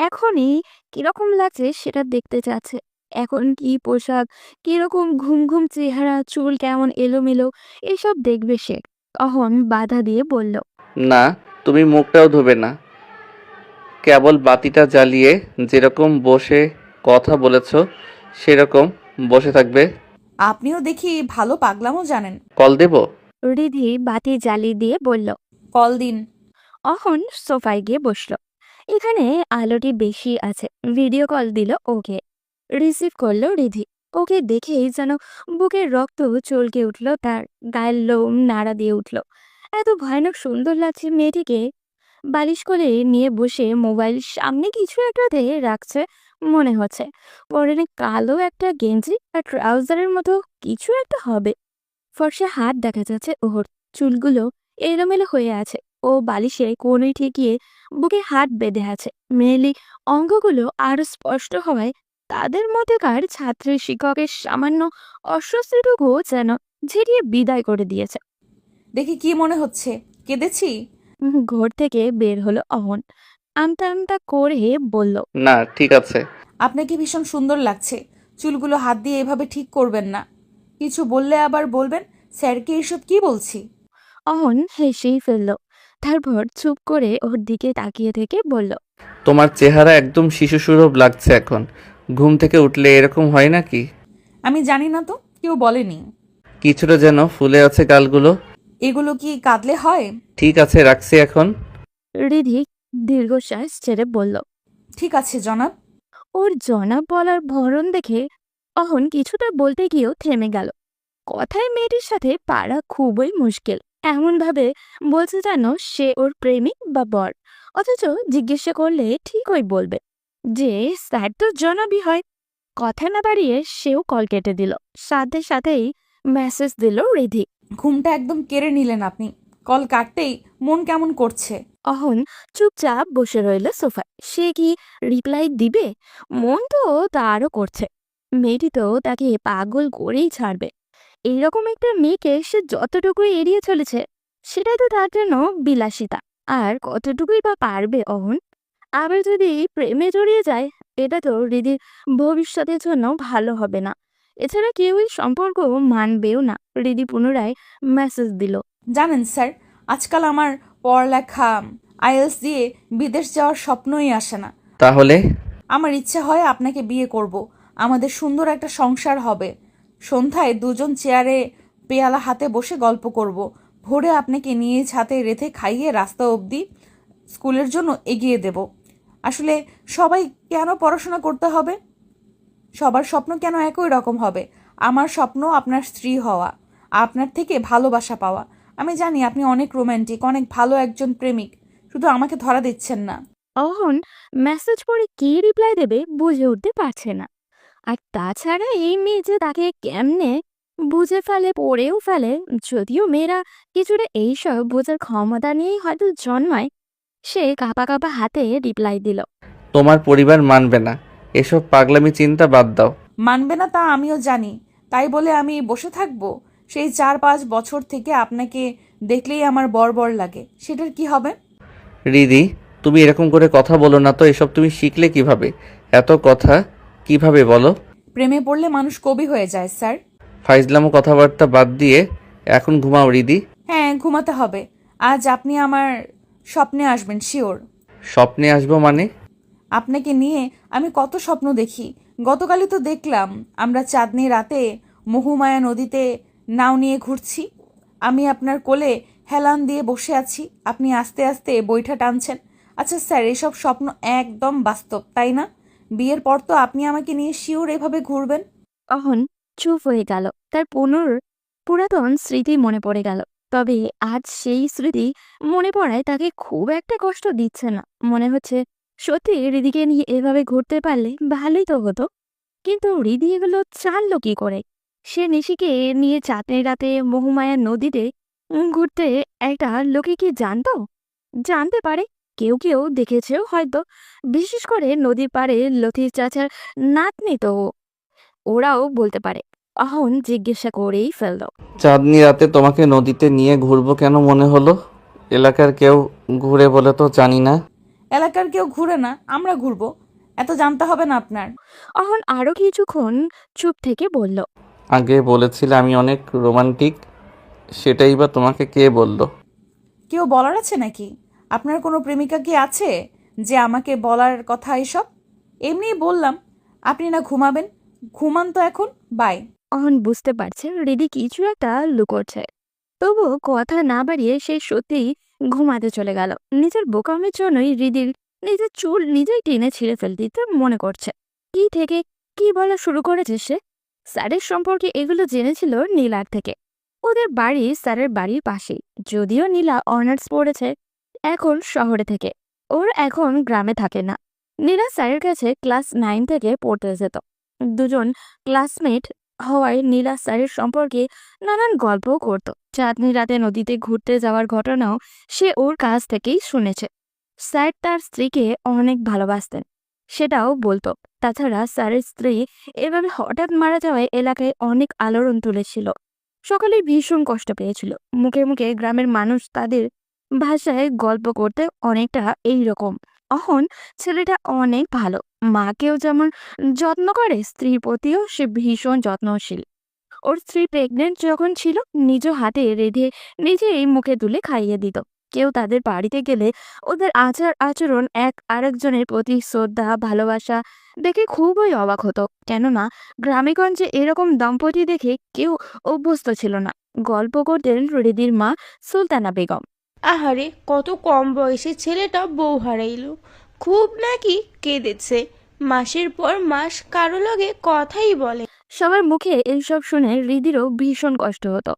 এখনই কিরকম লাগছে সেটা দেখতে চাচ্ছে। এখন কি পোশাক, কিরকম ঘুম ঘুম চেহারা, চুল কেমন এলোমেলো, এসব দেখবে সে। অহন বাধা দিয়ে বলল, না, তুমি মুখটাও ধোবে না। কেবল বাতিটা জ্বালিয়ে যেরকম বসে কথা বলেছো সেরকম বসে থাকবে। আপনিও দেখি ভালো পাগলামও জানেন। কল দেব? রিধি বাতি জ্বালিয়ে দিয়ে বলল। কল দিন। অহন সোফায় গিয়ে বসলো। এখানে আলোটি বেশি আছে। ভিডিও কল দিল ওকে। রিসিভ করলো রিধি। ওকে দেখেই যেন বুকের রক্ত চলকে উঠল, তার গায়ের লোম নাড়া দিয়ে উঠল। এত ভয়ানক সুন্দর লাগছে মেয়েটিকে। বালিশ কোলে নিয়ে বসে মোবাইল সামনে কিছু একটাতে রাখছে মনে হচ্ছে। পরনে কালো একটা গেঞ্জি আর ট্রাউজারের মতো কিছু একটা হবে। ফর্সা হাত দেখা যাচ্ছে ওর। চুলগুলো এলোমেলো হয়ে আছে। ও বালিশে কোণে ঠেকিয়ে বুকে হাত বেঁধে আছে। মেয়েলি অঙ্গগুলো আরো স্পষ্ট হওয়ায় তাদের মধ্যেকার ছাত্রের শিক্ষকের সামান্য অস্বস্তিটুকু যেন ঝেড়িয়ে বিদায় করে দিয়েছে। দেখি কি মনে হচ্ছে, কেঁদেছি? ঘর থেকে বের হলো অহন। আমতা আমতা করে বলল, না ঠিক আছে। আপনাকে ভীষণ সুন্দর লাগছে। চুলগুলো হাত দিয়ে এভাবে ঠিক করবেন না। কিছু বললে আবার বলবেন স্যারকে এসব কি বলছি। অহন হেসেই ফেলল। তারপর চুপ করে ওর দিকে তাকিয়ে থেকে বলল, তোমার চেহারা একদম শিশু সুলভ লাগছে এখন। ঘুম থেকে উঠলে এরকম হয় নাকি? আমি জানি না তো, কেউ বলেনি। কিছুটা যেন ফুলে আছে গালগুলো। এগুলো কি কাঁদলে হয়? ঠিক আছে রাখছি এখন। রিধি দীর্ঘশ্বাস ছেড়ে বলল। ঠিক আছে জনাব। ওর জনাব বলার ধরন দেখে অহন কিছুটা বলতে গিয়েও থেমে গেল। কথায় মেয়েটির সাথে পারা খুবই মুশকিল। এমনভাবে বলছে যেন সে ওর প্রেমিক বা বর, অথচ জিজ্ঞাসা করলে ঠিকই বলবে যে স্যার তো জনাবই হয়। কথা না বাড়িয়ে সেও কল কেটে দিল। সাথে সাথেই মেসেজ দিল রিধি। ঘুমটা একদম কেড়ে নিলেন আপনি। কল কাটতেই মন কেমন করছে। অহন চুপচাপ বসে রইল সোফায়। সে কি রিপ্লাই দিবে? মন তো তারও করছে। মেয়েটি তো তাকে পাগল করেই ছাড়বে। এইরকম একটা মেয়েকে সে যতটুকুই এড়িয়ে চলেছে সেটাই তো তার জন্য বিলাসিতা। আর কতটুকুই বা পারবে অহন? আবার যদি প্রেমে জড়িয়ে যায়, এটা তো হৃদির ভবিষ্যতের জন্য ভালো হবে না। এছাড়া কেউই সম্পর্ক মানবেও না। হৃদি পুনরায় মেসেজ দিল। জানেন স্যার, আজকাল আমার পড়ালেখা আইএলস দিয়ে বিদেশ যাওয়ার স্বপ্নই আসে না। তাহলে? আমার ইচ্ছে হয় আপনাকে বিয়ে করব। আমাদের সুন্দর একটা সংসার হবে। সন্ধ্যায় দুজন চেয়ারে পেয়ালা হাতে বসে গল্প করব। ভোরে আপনাকে নিজ হাতে রেঁধে খাইয়ে রাস্তা অবধি স্কুলের জন্য এগিয়ে দেব। আসলে সবাই কেন পড়াশোনা করতে হবে? সবার স্বপ্ন কেন একই রকম হবে? আমার স্বপ্ন আপনার স্ত্রী হওয়া, আপনার থেকে ভালোবাসা পাওয়া। আমি জানি আপনি অনেক রোমান্টিক, অনেক ভালো একজন প্রেমিক, শুধু আমাকে ধরা দিচ্ছেন না। অহন মেসেজ পড়ে কি রিপ্লাই দেবে বুঝে উঠতে পারছে না। আর তাছাড়া এই মেয়ে যে তাকে কেমনে বুঝে ফেলে, পড়েও ফেলে, যদিও মেয়েরা কিছুটা এইসব বোঝার ক্ষমতা নিয়েই হয়তো জন্মায়, সে কাঁপা কাঁপা হাতে রিপ্লাই দিল। তোমার পরিবার মানবে না, এসব পাগলামি চিন্তা বাদ দাও। মানবে না তা আমিও জানি, তাই বলে আমি বসে থাকবো? সেই 4-5 বছর থেকে আপনাকে দেখলেই আমার বর লাগে, সেটার কি হবে? রিদি, তুমি এরকম করে কথা বলো না তো। এসব তুমি শিখলে কিভাবে? এত কথা কিভাবে বলো? প্রেমে পড়লে মানুষ কবি হয়ে যায় স্যার। ফাইজলামো কথাবার্তা বাদ দিয়ে এখন ঘুমাও রিদি। হ্যাঁ, ঘুমাতে হবে। আজ আপনি আমার স্বপ্নে আসবেন শিওর। স্বপ্নে আসবো মানে? আপনাকে নিয়ে আমি কত স্বপ্ন দেখি। গতকালই তো দেখলাম আমরা চাঁদনি রাতে মহুমায়া নদীতে নাও নিয়ে ঘুরছি। আমি আপনার কোলে হেলান দিয়ে বসে আছি, আপনি আস্তে আস্তে বৈঠা টানছেন। আচ্ছা স্যার, এসব স্বপ্ন একদম বাস্তব, তাই না? বিয়ের পর তো আপনি আমাকে নিয়ে শিওর এভাবে ঘুরবেন। অহন চুপ হয়ে গেল। তার পুরাতন স্মৃতি মনে পড়ে গেল। তবে আজ সেই স্মৃতি মনে পড়ায় তাকে খুব একটা কষ্ট দিচ্ছে না। মনে হচ্ছে সত্যি হৃদিকে নিয়ে এভাবে ঘুরতে পারলে ভালোই তো হতো। কিন্তু হৃদি এগুলো জানলো কি করে? সে নিশিকে নিয়ে চাঁদনি রাতে মহুমায়া নদীতে ঘুরতে একটা লোকে কি জানতো? জানতে পারে, কেউ কেউ দেখেছেও হয়তো। বিশেষ করে নদীর পাড়ে লতির চাচার নাতনি তো, ওরাও বলতে পারে। অহন জিজ্ঞাসা করেই ফেলল। চাঁদনি রাতে তোমাকে নদীতে নিয়ে ঘুরবো কেন মনে হলো? এলাকার কেউ ঘুরে বলে তো জানি না। এলাকার কেউ ঘুরে না, আমরা ঘুরবো, এত জানতে হবে না আপনার। অহন আরো কিছুক্ষণ চুপ থেকে বলল। আগে বলেছিলে আমি অনেক রোমান্টিক, সেটাই বা তোমাকে কে বলল? কেউ বলার আছে নাকি? আপনার কোনো প্রেমিকা কি আছে যে আমাকে বলার কথা এসব? এমনিই বললাম। আপনি না ঘুমাবেন, ঘুমান তো এখন। বাই। অহন বুঝতে পারছে হৃদি কিছু একটা লুকোচ্ছে। তবুও কথা না বাড়িয়ে সে সত্যিই ঘুমাতে চলে গেল। নিজের বোকামের জন্যই হৃদির নিজের চুল নিজেই টেনে ছিঁড়ে ফেলতে মনে করছে। কি থেকে কি বলা শুরু করেছে সে? স্যারের সম্পর্কে এগুলো জেনেছিল নীলার থেকে। ওদের বাড়ি স্যারের বাড়ির পাশেই, যদিও নীলা অনার্স পড়েছে এখন শহরে থেকে। ওর এখন গ্রামে থাকে না। নীলা স্যারের কাছে ক্লাস 9 থেকে পড়তে যেত। দুজন ক্লাসমেট হওয়ায় নীলা স্যারের সম্পর্কে নানান গল্পও করত। চাঁদনি রাতে নদীতে ঘুরতে যাওয়ার ঘটনাও সে ওর কাছ থেকেই শুনেছে। স্যার তার স্ত্রীকে অনেক ভালোবাসতেন, সেটাও বলতো। তাছাড়া স্যারের স্ত্রী এভাবে হঠাৎ মারা যাওয়ায় এলাকায় অনেক আলোড়ন তুলেছিল। সকালে ভীষণ কষ্ট পেয়েছিল। মুখে মুখে গ্রামের মানুষ তাদের ভাষায় গল্প করতে অনেকটা এইরকম। অহন ছেলেটা অনেক ভালো, মাকেও যেমন যত্ন করে, স্ত্রীর প্রতিও সে ভীষণ যত্নশীল। ওর স্ত্রী প্রেগনেন্ট যখন ছিল নিজ হাতে রেঁধে নিজেই মুখে তুলে খাইয়ে দিত। কেউ তাদের বাড়িতে গেলে ওদের আচার আচরণ এক আরেকজনের প্রতি শ্রদ্ধা ভালোবাসা দেখে খুবই অবাক হতো। কেননা গ্রামেগঞ্জে এরকম দম্পতি দেখে কেউ অভ্যস্ত ছিল না। গল্প করতেন হৃদির মা সুলতানা বেগম। আহারে, কত কম বয়সে ছেলেটা বউ হারাইলো, খুব নাকি কেঁদেছে। মাসের পর মাস কারো লগে কথাই বলে। সবার মুখে এইসব শুনে হৃদিরও ভীষণ কষ্ট হতো।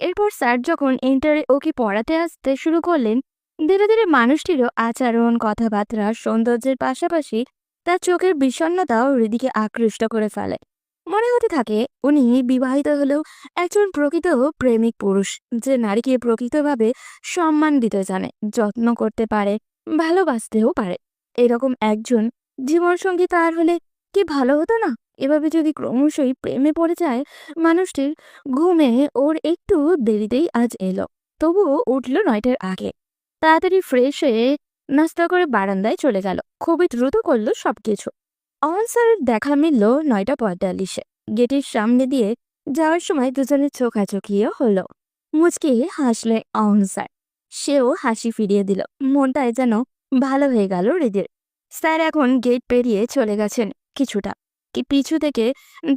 এরপর স্যার যখন ইন্টারে ওকে পড়াতে আসতে শুরু করলেন, ধীরে ধীরে মানুষটিরও আচরণ কথাবার্তা সৌন্দর্যের পাশাপাশি তার চোখের বিষণ্ণতাও হৃদিকে আকৃষ্ট করে ফেলে। মনে হতে থাকে উনি বিবাহিত হলেও একজন প্রকৃত প্রেমিক পুরুষ, যে নারীকে প্রকৃতভাবে সম্মান দিতে জানে, যত্ন করতে পারে, ভালোবাসতেও পারে। এরকম একজন জীবনসঙ্গী তার হলে কি ভালো হতো না? এভাবে যদি ক্রমশই প্রেমে পড়ে যায় মানুষটির, ঘুমে ওর একটু দেরিতেই আজ এলো। তবুও উঠল 9টার আগে। তাড়াতাড়ি ফ্রেশ হয়ে নাস্তা করে বারান্দায় চলে গেল। খুবই দ্রুত করলো সবকিছু। অয়ন স্যারের দেখা মিলল 9টা 45-এ। গেটের সামনে দিয়ে যাওয়ার সময় দুজনের চোখাচোখিও হলো। মুচকি হাসলে অয়ন স্যার। সেও হাসি ফিরিয়ে দিল। মনটায় যেন ভালো হয়ে গেল হৃদির। স্যার এখন গেট পেরিয়ে চলে গেছেন কিছুটা, কি পিছু থেকে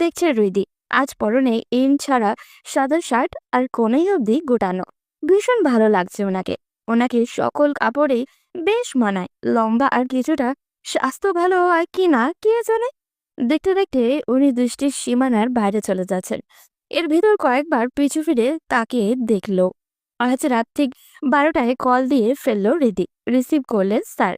দেখছে হৃদি। আজ পরনে এম ছাড়া সাদা শার্ট আর কোনাই অবধি গোটানো। ভীষণ ভালো লাগছে ওনাকে। ওনাকে সকল কাপড়েই বেশ মানায়। লম্বা আর কিছুটা স্বাস্থ্য ভালো আর কি না কে জানে। দেখতে দেখতে উনি দৃষ্টির সীমানার বাইরে চলে যাচ্ছেন। এর ভেতর কয়েকবার পিছু ফিরে তাকে দেখল। আজ রাত ঠিক 12টায় কল দিয়ে ফেললো হৃদি। রিসিভ করলেন স্যার।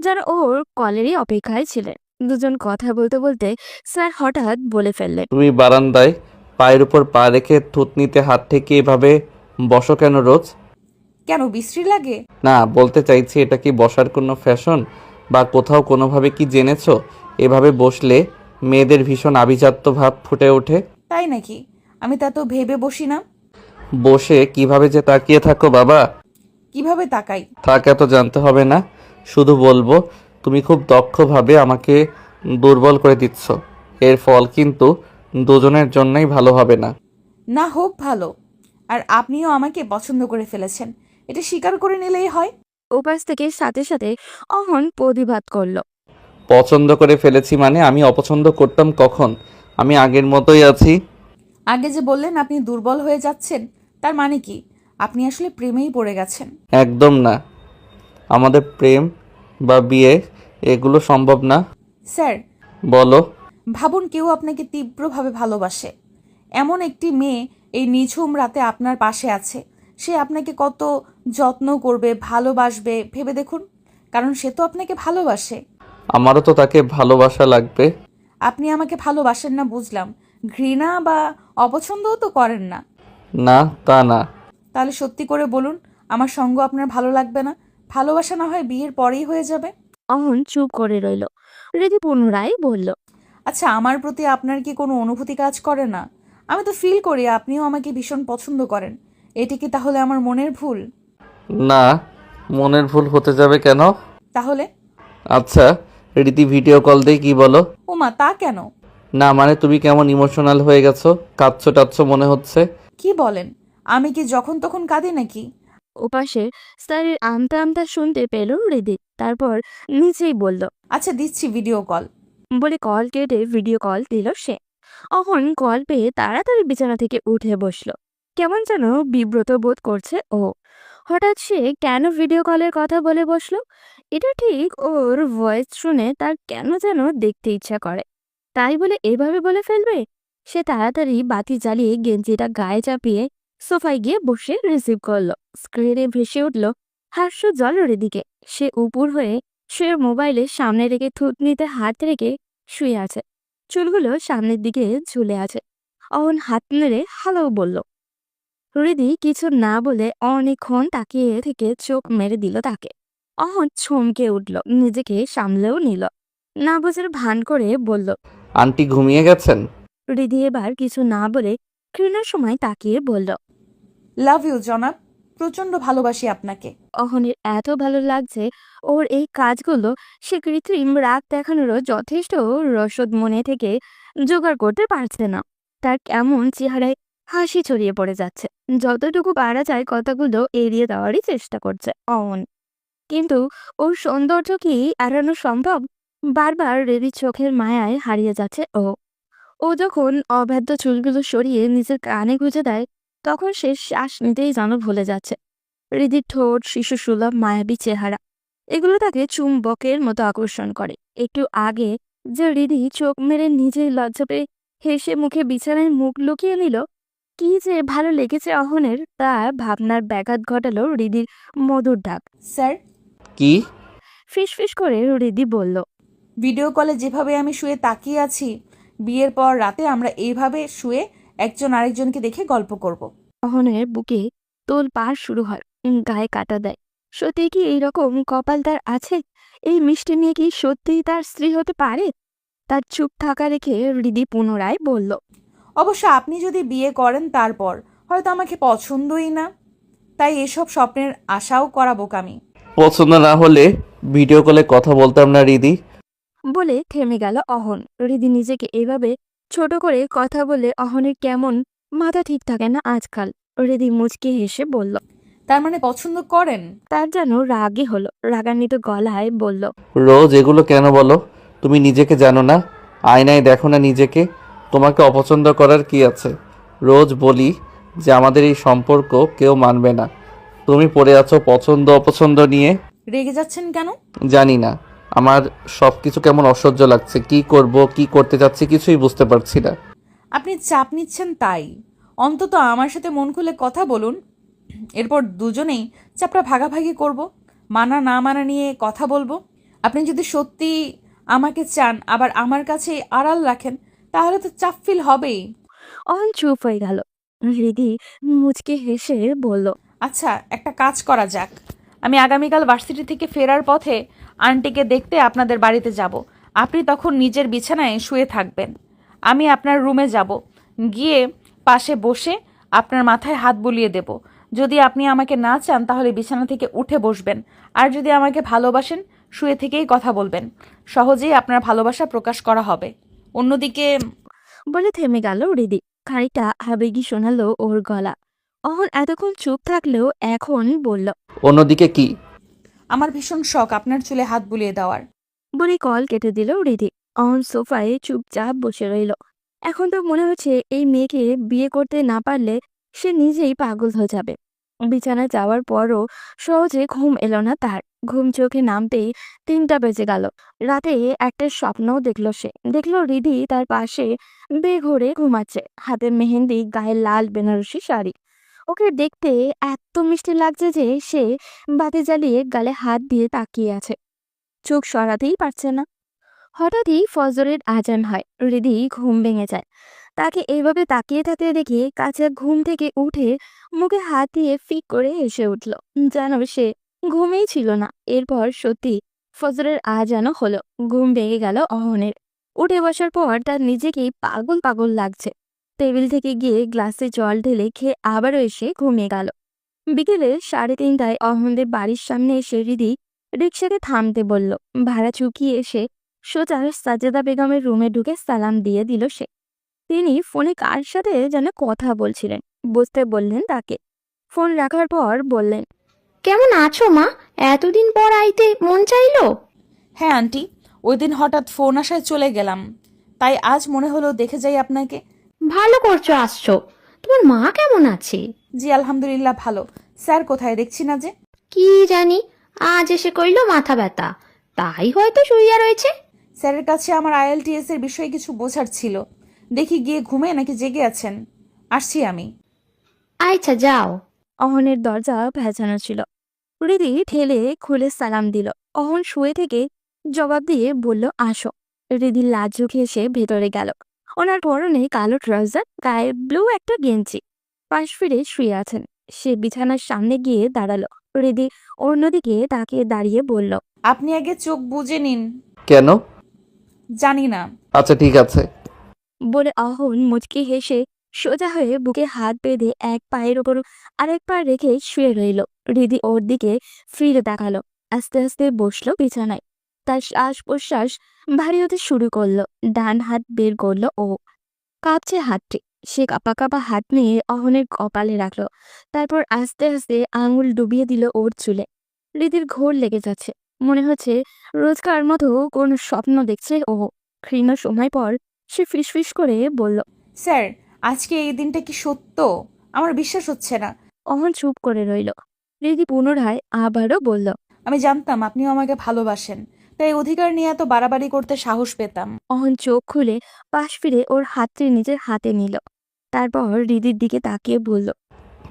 যেন ওর কলেরই অপেক্ষায় ছিলেন। দুজন কথা বলতে বলতে স্যার হঠাৎ বলে ফেললেন, তুমি বারান্দায় পায়ের উপর পা রেখে থুতনিতে হাত থেকে এভাবে বসো কেন রোজ? কেন বিশ্রী লাগে? না, বলতে চাইছি এটা কি বসার কোনো ফ্যাশন বা কোথাও কোনোভাবে কি জেনেছো এভাবে বসলে মেয়েদের ভীষণ আভিজাত্য ভাব ফুটে ওঠে? তাই নাকি? আমি তা তো ভেবে বসি না। বসে কিভাবে যে তাকিয়ে থাকো বাবা। কিভাবে তাকাই? থাক, এত জানতে হবে না, শুধু বলবো তুমি খুব দক্ষভাবে আমাকে দুর্বল করে দিচ্ছ। এর ফল কিন্তু দুজনের জন্যই ভালো হবে না। না হোক ভালো। আর আপনিও আমাকে পছন্দ করে ফেলেছেন, এটা স্বীকার করে নিলেই হয়। ওপাশ থেকে সাথে সাথে অহন প্রতিবাদ করলো। পছন্দ করে ফেলেছি মানে আমি অপছন্দ করতাম কখন? আমি আগের মতোই আছি। আগে যে বললেন আপনি দুর্বল হয়ে যাচ্ছেন, তার মানে কি আপনি আসলে প্রেমেই পড়ে গেছেন? একদম না, আমাদের প্রেম বা বিয়ে এগুলো সম্ভব না। স্যার, বলো। ভাবুন কেউ আপনাকে তীব্রভাবে ভালোবাসে। এমন একটি মেয়ে এই নিঝুম রাতে আপনার পাশে আছে। সে আপনাকে কত যত্ন করবে, ভালোবাসবে ভেবে দেখুন। কারণ সে তো আপনাকে ভালোবাসে। আমারও তো তাকে ভালোবাসা লাগবে। আপনি আমাকে ভালোবাসেন না বুঝলাম, ঘৃণা বা অপছন্দও তো করেন না। না, তা না। তাহলে সত্যি করে বলুন, আমার সঙ্গ আপনার ভালো লাগবে না? ভালোবাসা না হয় বিয়ের পরেই হয়ে যাবে। অহন চুপ করে রইল। রিদি পুনরায় বলল, আচ্ছা, আমার প্রতি আপনার কি কোনো অনুভূতি কাজ করে না? আমি তো ফিল করি আপনিও আমাকে ভীষণ পছন্দ করেন। এটি কি তাহলে আমার মনের ভুল? না, মনের ভুল হতে যাবে কেন? তাহলে? আচ্ছা, রীতি ভিডিও কল দিয়ে কি বলো? ওমা, তা কেন? না মানে তুমি কেমন ইমোশনাল হয়ে গেছো, কাঁদছো টাচ্ছো মনে হচ্ছে। কি বলেন? আমি কি যখন তখন কাঁদি নাকি? ওপাশে স্যারের আমতা আমতা শুনতে পেল রিদি। তারপর নিচেই বলল, আচ্ছা, দিচ্ছি ভিডিও কল। বলে কল কেটে ভিডিও কল দিল সে। অহন কল পেয়ে তাড়াতাড়ি বিছানা থেকে উঠে বসলো। কেমন যেন বিব্রত বোধ করছে ও। হঠাৎ সে কেন ভিডিও কলের কথা বলে বসলো? এটা ঠিক ওর ভয়েস শুনে তার কেন যেন দেখতে ইচ্ছা করে। তাই বলে এভাবে বলে ফেলবে? সে তাড়াতাড়ি বাতি জ্বালিয়ে গেঞ্জিটা গায়ে চাপিয়ে সোফায় গিয়ে বসে রিসিভ করলো। স্ক্রিনে ভেসে উঠল হাস্যজ্জ্বল দিকে। সে উপুর হয়ে শুয়ে মোবাইলে সামনে রেখে থুতনিতে হাত রেখে শুয়ে আছে। চুলগুলো সামনের দিকে ঝুলে আছে। অহন হাত নেড়ে হ্যালো বলল। হৃদি কিছু না বলে অনেকক্ষণ তাকিয়ে থেকে চোখ মেরে দিল তাকে। অহন চমকে উঠল, নিজেকে সামলেও নিল। না বোঝার ভান করে বলল। আন্টি ঘুমিয়ে গেছেন? হৃদি এবার কিছু না বলে ঘৃণার সময় তাকিয়ে বলল। লাভ ইউ জনাব, প্রচন্ড ভালোবাসি আপনাকে। অহনের এত ভালো লাগছে ওর এই কাজগুলো, সে কৃত্রিম রাগ দেখানোরও যথেষ্ট রসদ মনে থেকে জোগাড় করতে পারছে না। তার কেমন চেহারায় হাসি ছড়িয়ে পড়ে যাচ্ছে। যতটুকু পারা যায় কথাগুলো এড়িয়ে দেওয়ারই চেষ্টা করছে অহন। কিন্তু ওর সৌন্দর্য কি এড়ানো সম্ভব? বারবার রেডির চোখের মায়ায় হারিয়ে যাচ্ছে ও। ও যখন অবাধ্য চুলগুলো সরিয়ে নিজের কানে গুঁজে দেয়, তখন সে শ্বাস নিতেই যেন ভুলে যাচ্ছে। হৃদির ঠোঁট, শিশু সুলভ মায়াবী চেহারা, এগুলো তাকে চুম্বকের মতো আকর্ষণ করে। একটু আগে যে হৃদি চোখ মেরে নিজেই লজ্জা পেয়ে হেসে মুখে বিছানায় মুখ লুকিয়ে নিল, কি যে ভালো লেগেছে অহনের তা ভাবনার ব্যাঘাত ঘটালো হৃদির মধুর ডাক। স্যার, কি? ফিস করে হৃদি বলল। ভিডিও কলে যেভাবে আমি শুয়ে তাকিয়ে আছি, বিয়ের পর রাতে আমরা এইভাবে শুয়ে একজন আরেকজনকে দেখে গল্প করব। অহনের বুকে তোল পার শুরু হয়, গায়ে কাটা দেয়। সত্যি কি এইরকম কপাল তার আছে? এই মিষ্টি নিয়ে কি সত্যিই তার স্ত্রী হতে পারে? তার চুপ থাকা রেখে হৃদি পুনরায় বলল। অবশ্য আপনি যদি বিয়ে করেন তারপর হয়তো আমাকে পছন্দই না, তাই এসব স্বপ্নের আশাও করা বোকামি। পছন্দ না হলে ভিডিও কলে কথা বলতাম না রিদি। বলে থেমে গেল অহন। হৃদি নিজেকে এভাবে ছোট করে কথা বলে অহনের কেমন মাথা ঠিক থাকে না আজকাল। হৃদি মুচকি হেসে বলল। তার মানে পছন্দ করেন? তার যেন রাগই হলো, রাগান্বিত গলায় বলল। রোজ এগুলো কেন বলো? তুমি নিজেকে জানো না? আয়নায় দেখো না নিজেকে? তোমাকে অপছন্দ করার কি আছে? রোজ বলি যে আমাদের এই সম্পর্ক কেউ মানবে না, তুমি পড়ে আছো পছন্দ অপছন্দ নিয়ে। রেগে যাচ্ছেন কেন? জানি না, আমার সব কিছু কেমন অসহ্য লাগছে। কি করব, কি করতে যাচ্ছি কিছুই বুঝতে পারছি না। আপনি চাপ নিচ্ছেন তাই। অন্তত আমার সাথে মন খুলে কথা বলুন, এরপর দুজনেই চাপটা ভাগাভাগি করব, মানা না মানা নিয়ে কথা বলবো। আপনি যদি সত্যি আমাকে চান আবার আমার কাছে আড়াল রাখেন তাহলে তো চাপ ফিল হবেই। অহন চুপ হয়ে গেল। হৃদি মুচকে হেসে বলল, আচ্ছা, একটা কাজ করা যাক। আমি আগামীকাল ভার্সিটি থেকে ফেরার পথে আন্টিকে দেখতে আপনাদের বাড়িতে যাব। আপনি তখন নিজের বিছানায় শুয়ে থাকবেন, আমি আপনার রুমে যাব, গিয়ে পাশে বসে আপনার মাথায় হাত বুলিয়ে দেব। যদি আপনি আমাকে না চান তাহলে বিছানা থেকে উঠে বসবেন, আর যদি আমাকে ভালোবাসেন শুয়ে থেকেই কথা বলবেন। সহজেই আপনার ভালোবাসা প্রকাশ করা হবে। অন্যদিকে বলে থেমে গেল হৃদি। খানিকটা আবেগী শোনালো ওর গলা। অহন এতক্ষণ চুপ থাকলেও এখন বলল, অন্যদিকে কি? আমার ভীষণ শখ আপনার চুলে হাত বুলিয়ে দেওয়ার। বলে কল কেটে দিল হৃদি। অহন সোফায় চুপচাপ বসে রইল। এখন তো মনে হচ্ছে এই মেয়েকে বিয়ে করতে না পারলে সে নিজেই পাগল হয়ে যাবে। বিছানায় যাওয়ার পরও সহজে ঘুম এলো না তার। ঘুম চোখে নামতেই 3টা বেজে গেল। রাতে একটা স্বপ্নও দেখলো সে। দেখলো হৃদি তার পাশে বেঘোরে ঘুমাচ্ছে, হাতে মেহেন্দি, গায়ে লাল বেনারসি শাড়ি। ওকে দেখতে এত মিষ্টি লাগছে যে সে বাতি জ্বালিয়ে গালে হাত দিয়ে তাকিয়ে আছে, চোখ সরাতেই পারছে না। হঠাৎই ফজরের আজান হয়। হৃদি ঘুম ভেঙে যায়। তাকে এইভাবে তাকিয়ে থাকতে দেখে কাছে ঘুম থেকে উঠে মুখে হাত দিয়ে ফিক করে হেসে উঠল, যেন সে ঘুমেই ছিল না। এরপর সত্যি ফজরের আজানও হলো। ঘুম ভেঙে গেল অহনের। উঠে বসার পর তার নিজেকেই পাগল পাগল লাগছে। টেবিল থেকে গিয়ে গ্লাসে জল ঢেলে খেয়ে আবারও এসে ঘুমিয়ে গেল। বিকেলে 3:30টায় অহনদের বাড়ির সামনে এসে হৃদি রিক্সাকে থামতে বলল। ভাড়া চুকিয়ে এসে সোজা সাজেদা বেগমের রুমে ঢুকে সালাম দিয়ে দিল সে। তিনি ফোনে কার সাথে যেন কথা বলছিলেন, বুঝতে বললেন তাকে। ফোন রাখার পর বললেন, কেমন আছো মা? এতদিন পর আইতে মন চাইলো? হ্যাঁ আন্টি, ওই দিন হঠাৎ ফোন আসায় চলে গেলাম, তাই আজ মনে হলো দেখে যাই আপনাকে। ভালো করছো আসছো। তোমার মা কেমন আছে? জি আলহামদুলিল্লাহ ভালো। স্যার কোথায় দেখছি না যে? কি জানি, আজ এসে কইলো মাথা ব্যথা, তাই হয়তো শুইয়া রয়েছে। স্যারের কাছে আমার আইএলটিএস এর বিষয়ে কিছু বোঝার ছিল, দেখি গিয়ে ঘুমে নাকি জেগে আছেন। আসছি আমি। আচ্ছা যাও। অহনের দরজা ভেজানো ছিল। হৃদি ঠেলে খুলে সালাম দিল। অহন শুয়ে থেকে জবাব দিয়ে বলল, আসো। হৃদি লাজুক এসে ভেতরে গেল। ওনার পরনে কালো ট্রাউজার, গায়ে ব্লু একটা গেঞ্জি। পাশ ফিরে শুয়ে আছেন। সে বিছানার সামনে গিয়ে দাঁড়ালো। হৃদি অন্যদিকে তাকিয়ে দাঁড়িয়ে বলল, আপনি আগে চোখ বুজে নিন। কেন? জানি না। আচ্ছা ঠিক আছে। বলে অহন মুচকি হেসে সোজা হয়ে বুকে হাত বেঁধে এক পায়ের ওপর আরেক পা রেখে শুয়ে রইল। হৃদি ওর দিকে ফিরে তাকালো। আস্তে আস্তে বসলো বিছানায়। তার শ্বাস প্রশ্বাস ভারী হতে শুরু করলো। ডান হাত বের করলো ও। কাঁপছে হাতটি। সে কাঁপা কাঁপা হাত নিয়ে অহনের কপালে রাখলো। তারপর আস্তে আস্তে আঙুল ডুবিয়ে দিল ওর চুলে। হৃদির ঘোর লেগে যাচ্ছে। মনে হচ্ছে রোজকার মতো কোন স্বপ্ন দেখছে ও। ক্ষীণ সময় পর সে ফিসফিস করে বলল, স্যার, আজকে এই দিনটা কি সত্য? আমার বিশ্বাস হচ্ছে না। অহন চুপ করে রইল। হৃদি পুনরায় আবারও বলল, আমি জানতাম আপনিও আমাকে ভালোবাসেন, তাই অধিকার নিয়ে এত বাড়াবাড়ি করতে সাহস পেতাম। অহন চোখ খুলে পাশ ফিরে ওর হাতটি নিজের হাতে নিল। তারপর হৃদির দিকে তাকিয়ে বলল,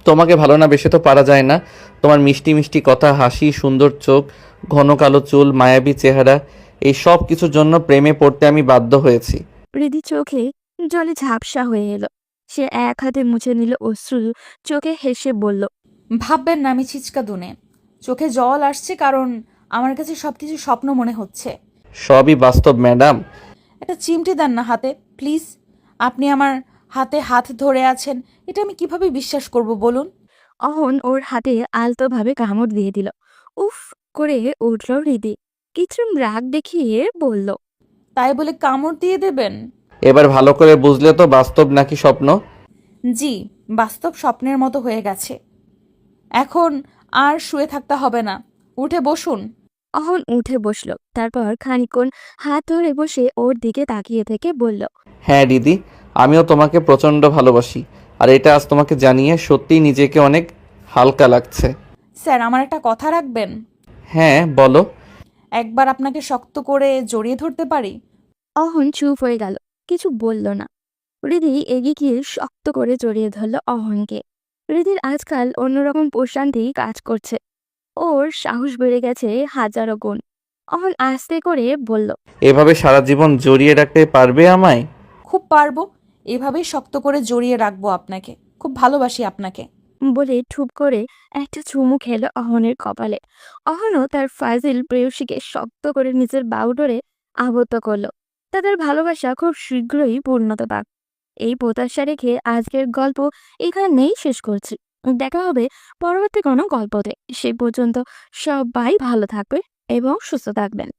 তোমাকে ভালো না বেসে তো পারা যায় না। তোমার মিষ্টি মিষ্টি কথা, হাসি, সুন্দর চোখ, ঘন কালো চুল, মায়াবী চেহারা, এই সব কিছুর জন্য প্রেমে পড়তে আমি বাধ্য হয়েছি। হৃদি চোখে জলে ঝাপসা হয়ে এলো। সে এক হাতে মুছে নিল অশ্রু, চোখে হেসে বলল, ভাববেন না আমি ছিচকা দুনে। চোখে জল আসছে কারণ আমার কাছে সবকিছু স্বপ্ন মনে হচ্ছে। সবই বাস্তব ম্যাডাম। একটা চিমটি দেন না হাতে প্লিজ। আপনি আমার হাতে হাত ধরে আছেন, এটা আমি কিভাবে বিশ্বাস করব বলুন? অহন ওর হাতে আলতোভাবে কামড় দিয়ে দিল। উফ করে উঠল হৃদি। কৃত্রিম রাগ দেখিয়ে বলল, তাই বলে কামড় দিয়ে দেবেন? এবার ভালো করে বুঝলে তো বাস্তব নাকি স্বপ্ন। জি, বাস্তব স্বপ্নের মতো হয়ে গেছে। এখন আর শুয়ে থাকতে হবে না, উঠে বসুন। অহন উঠে বসলো। তারপর খানিকক্ষণ হাত ধরে বসে ওর দিকে তাকিয়ে থেকে বলল, হ্যাঁ দিদি, আমিও তোমাকে প্রচণ্ড ভালোবাসি। আর এটা আজ তোমাকে জানিয়ে সত্যিই নিজেকে অনেক হালকা লাগছে। স্যার, আমার একটা কথা রাখবেন? হ্যাঁ বলো। একবার আপনাকে শক্ত করে জড়িয়ে ধরতে পারি? অহন চুপ হয়ে গেল, কিছু বলল না। হৃদি এগিয়ে গিয়ে শক্ত করে জড়িয়ে ধরল অহনকে। হৃদির আজকাল অন্যরকম প্রশান্তি কাজ করছে। ওর সাহস বেড়ে গেছে হাজারো গুণ। অহন আস্তে করে বলল, এভাবে সারা জীবন জড়িয়ে রাখতে পারবে আমায়? খুব পারবো, এভাবেই শক্ত করে জড়িয়ে রাখবো আপনাকে, খুব ভালোবাসি আপনাকে। বলে ঠুপ করে একটা চুমু খেলো অহনের কপালে। অহনও তার ফাজিল প্রেয়সীকে শক্ত করে নিজের বাহুডোরে আবদ্ধ করলো। তাদের ভালোবাসা খুব শীঘ্রই পূর্ণতা পাক, এই প্রত্যাশা রেখে আজকের গল্প এখানেই শেষ করছি। দেখা হবে পরবর্তী কোনো গল্পতে। সে পর্যন্ত সবাই ভালো থাকবে এবং সুস্থ থাকবেন।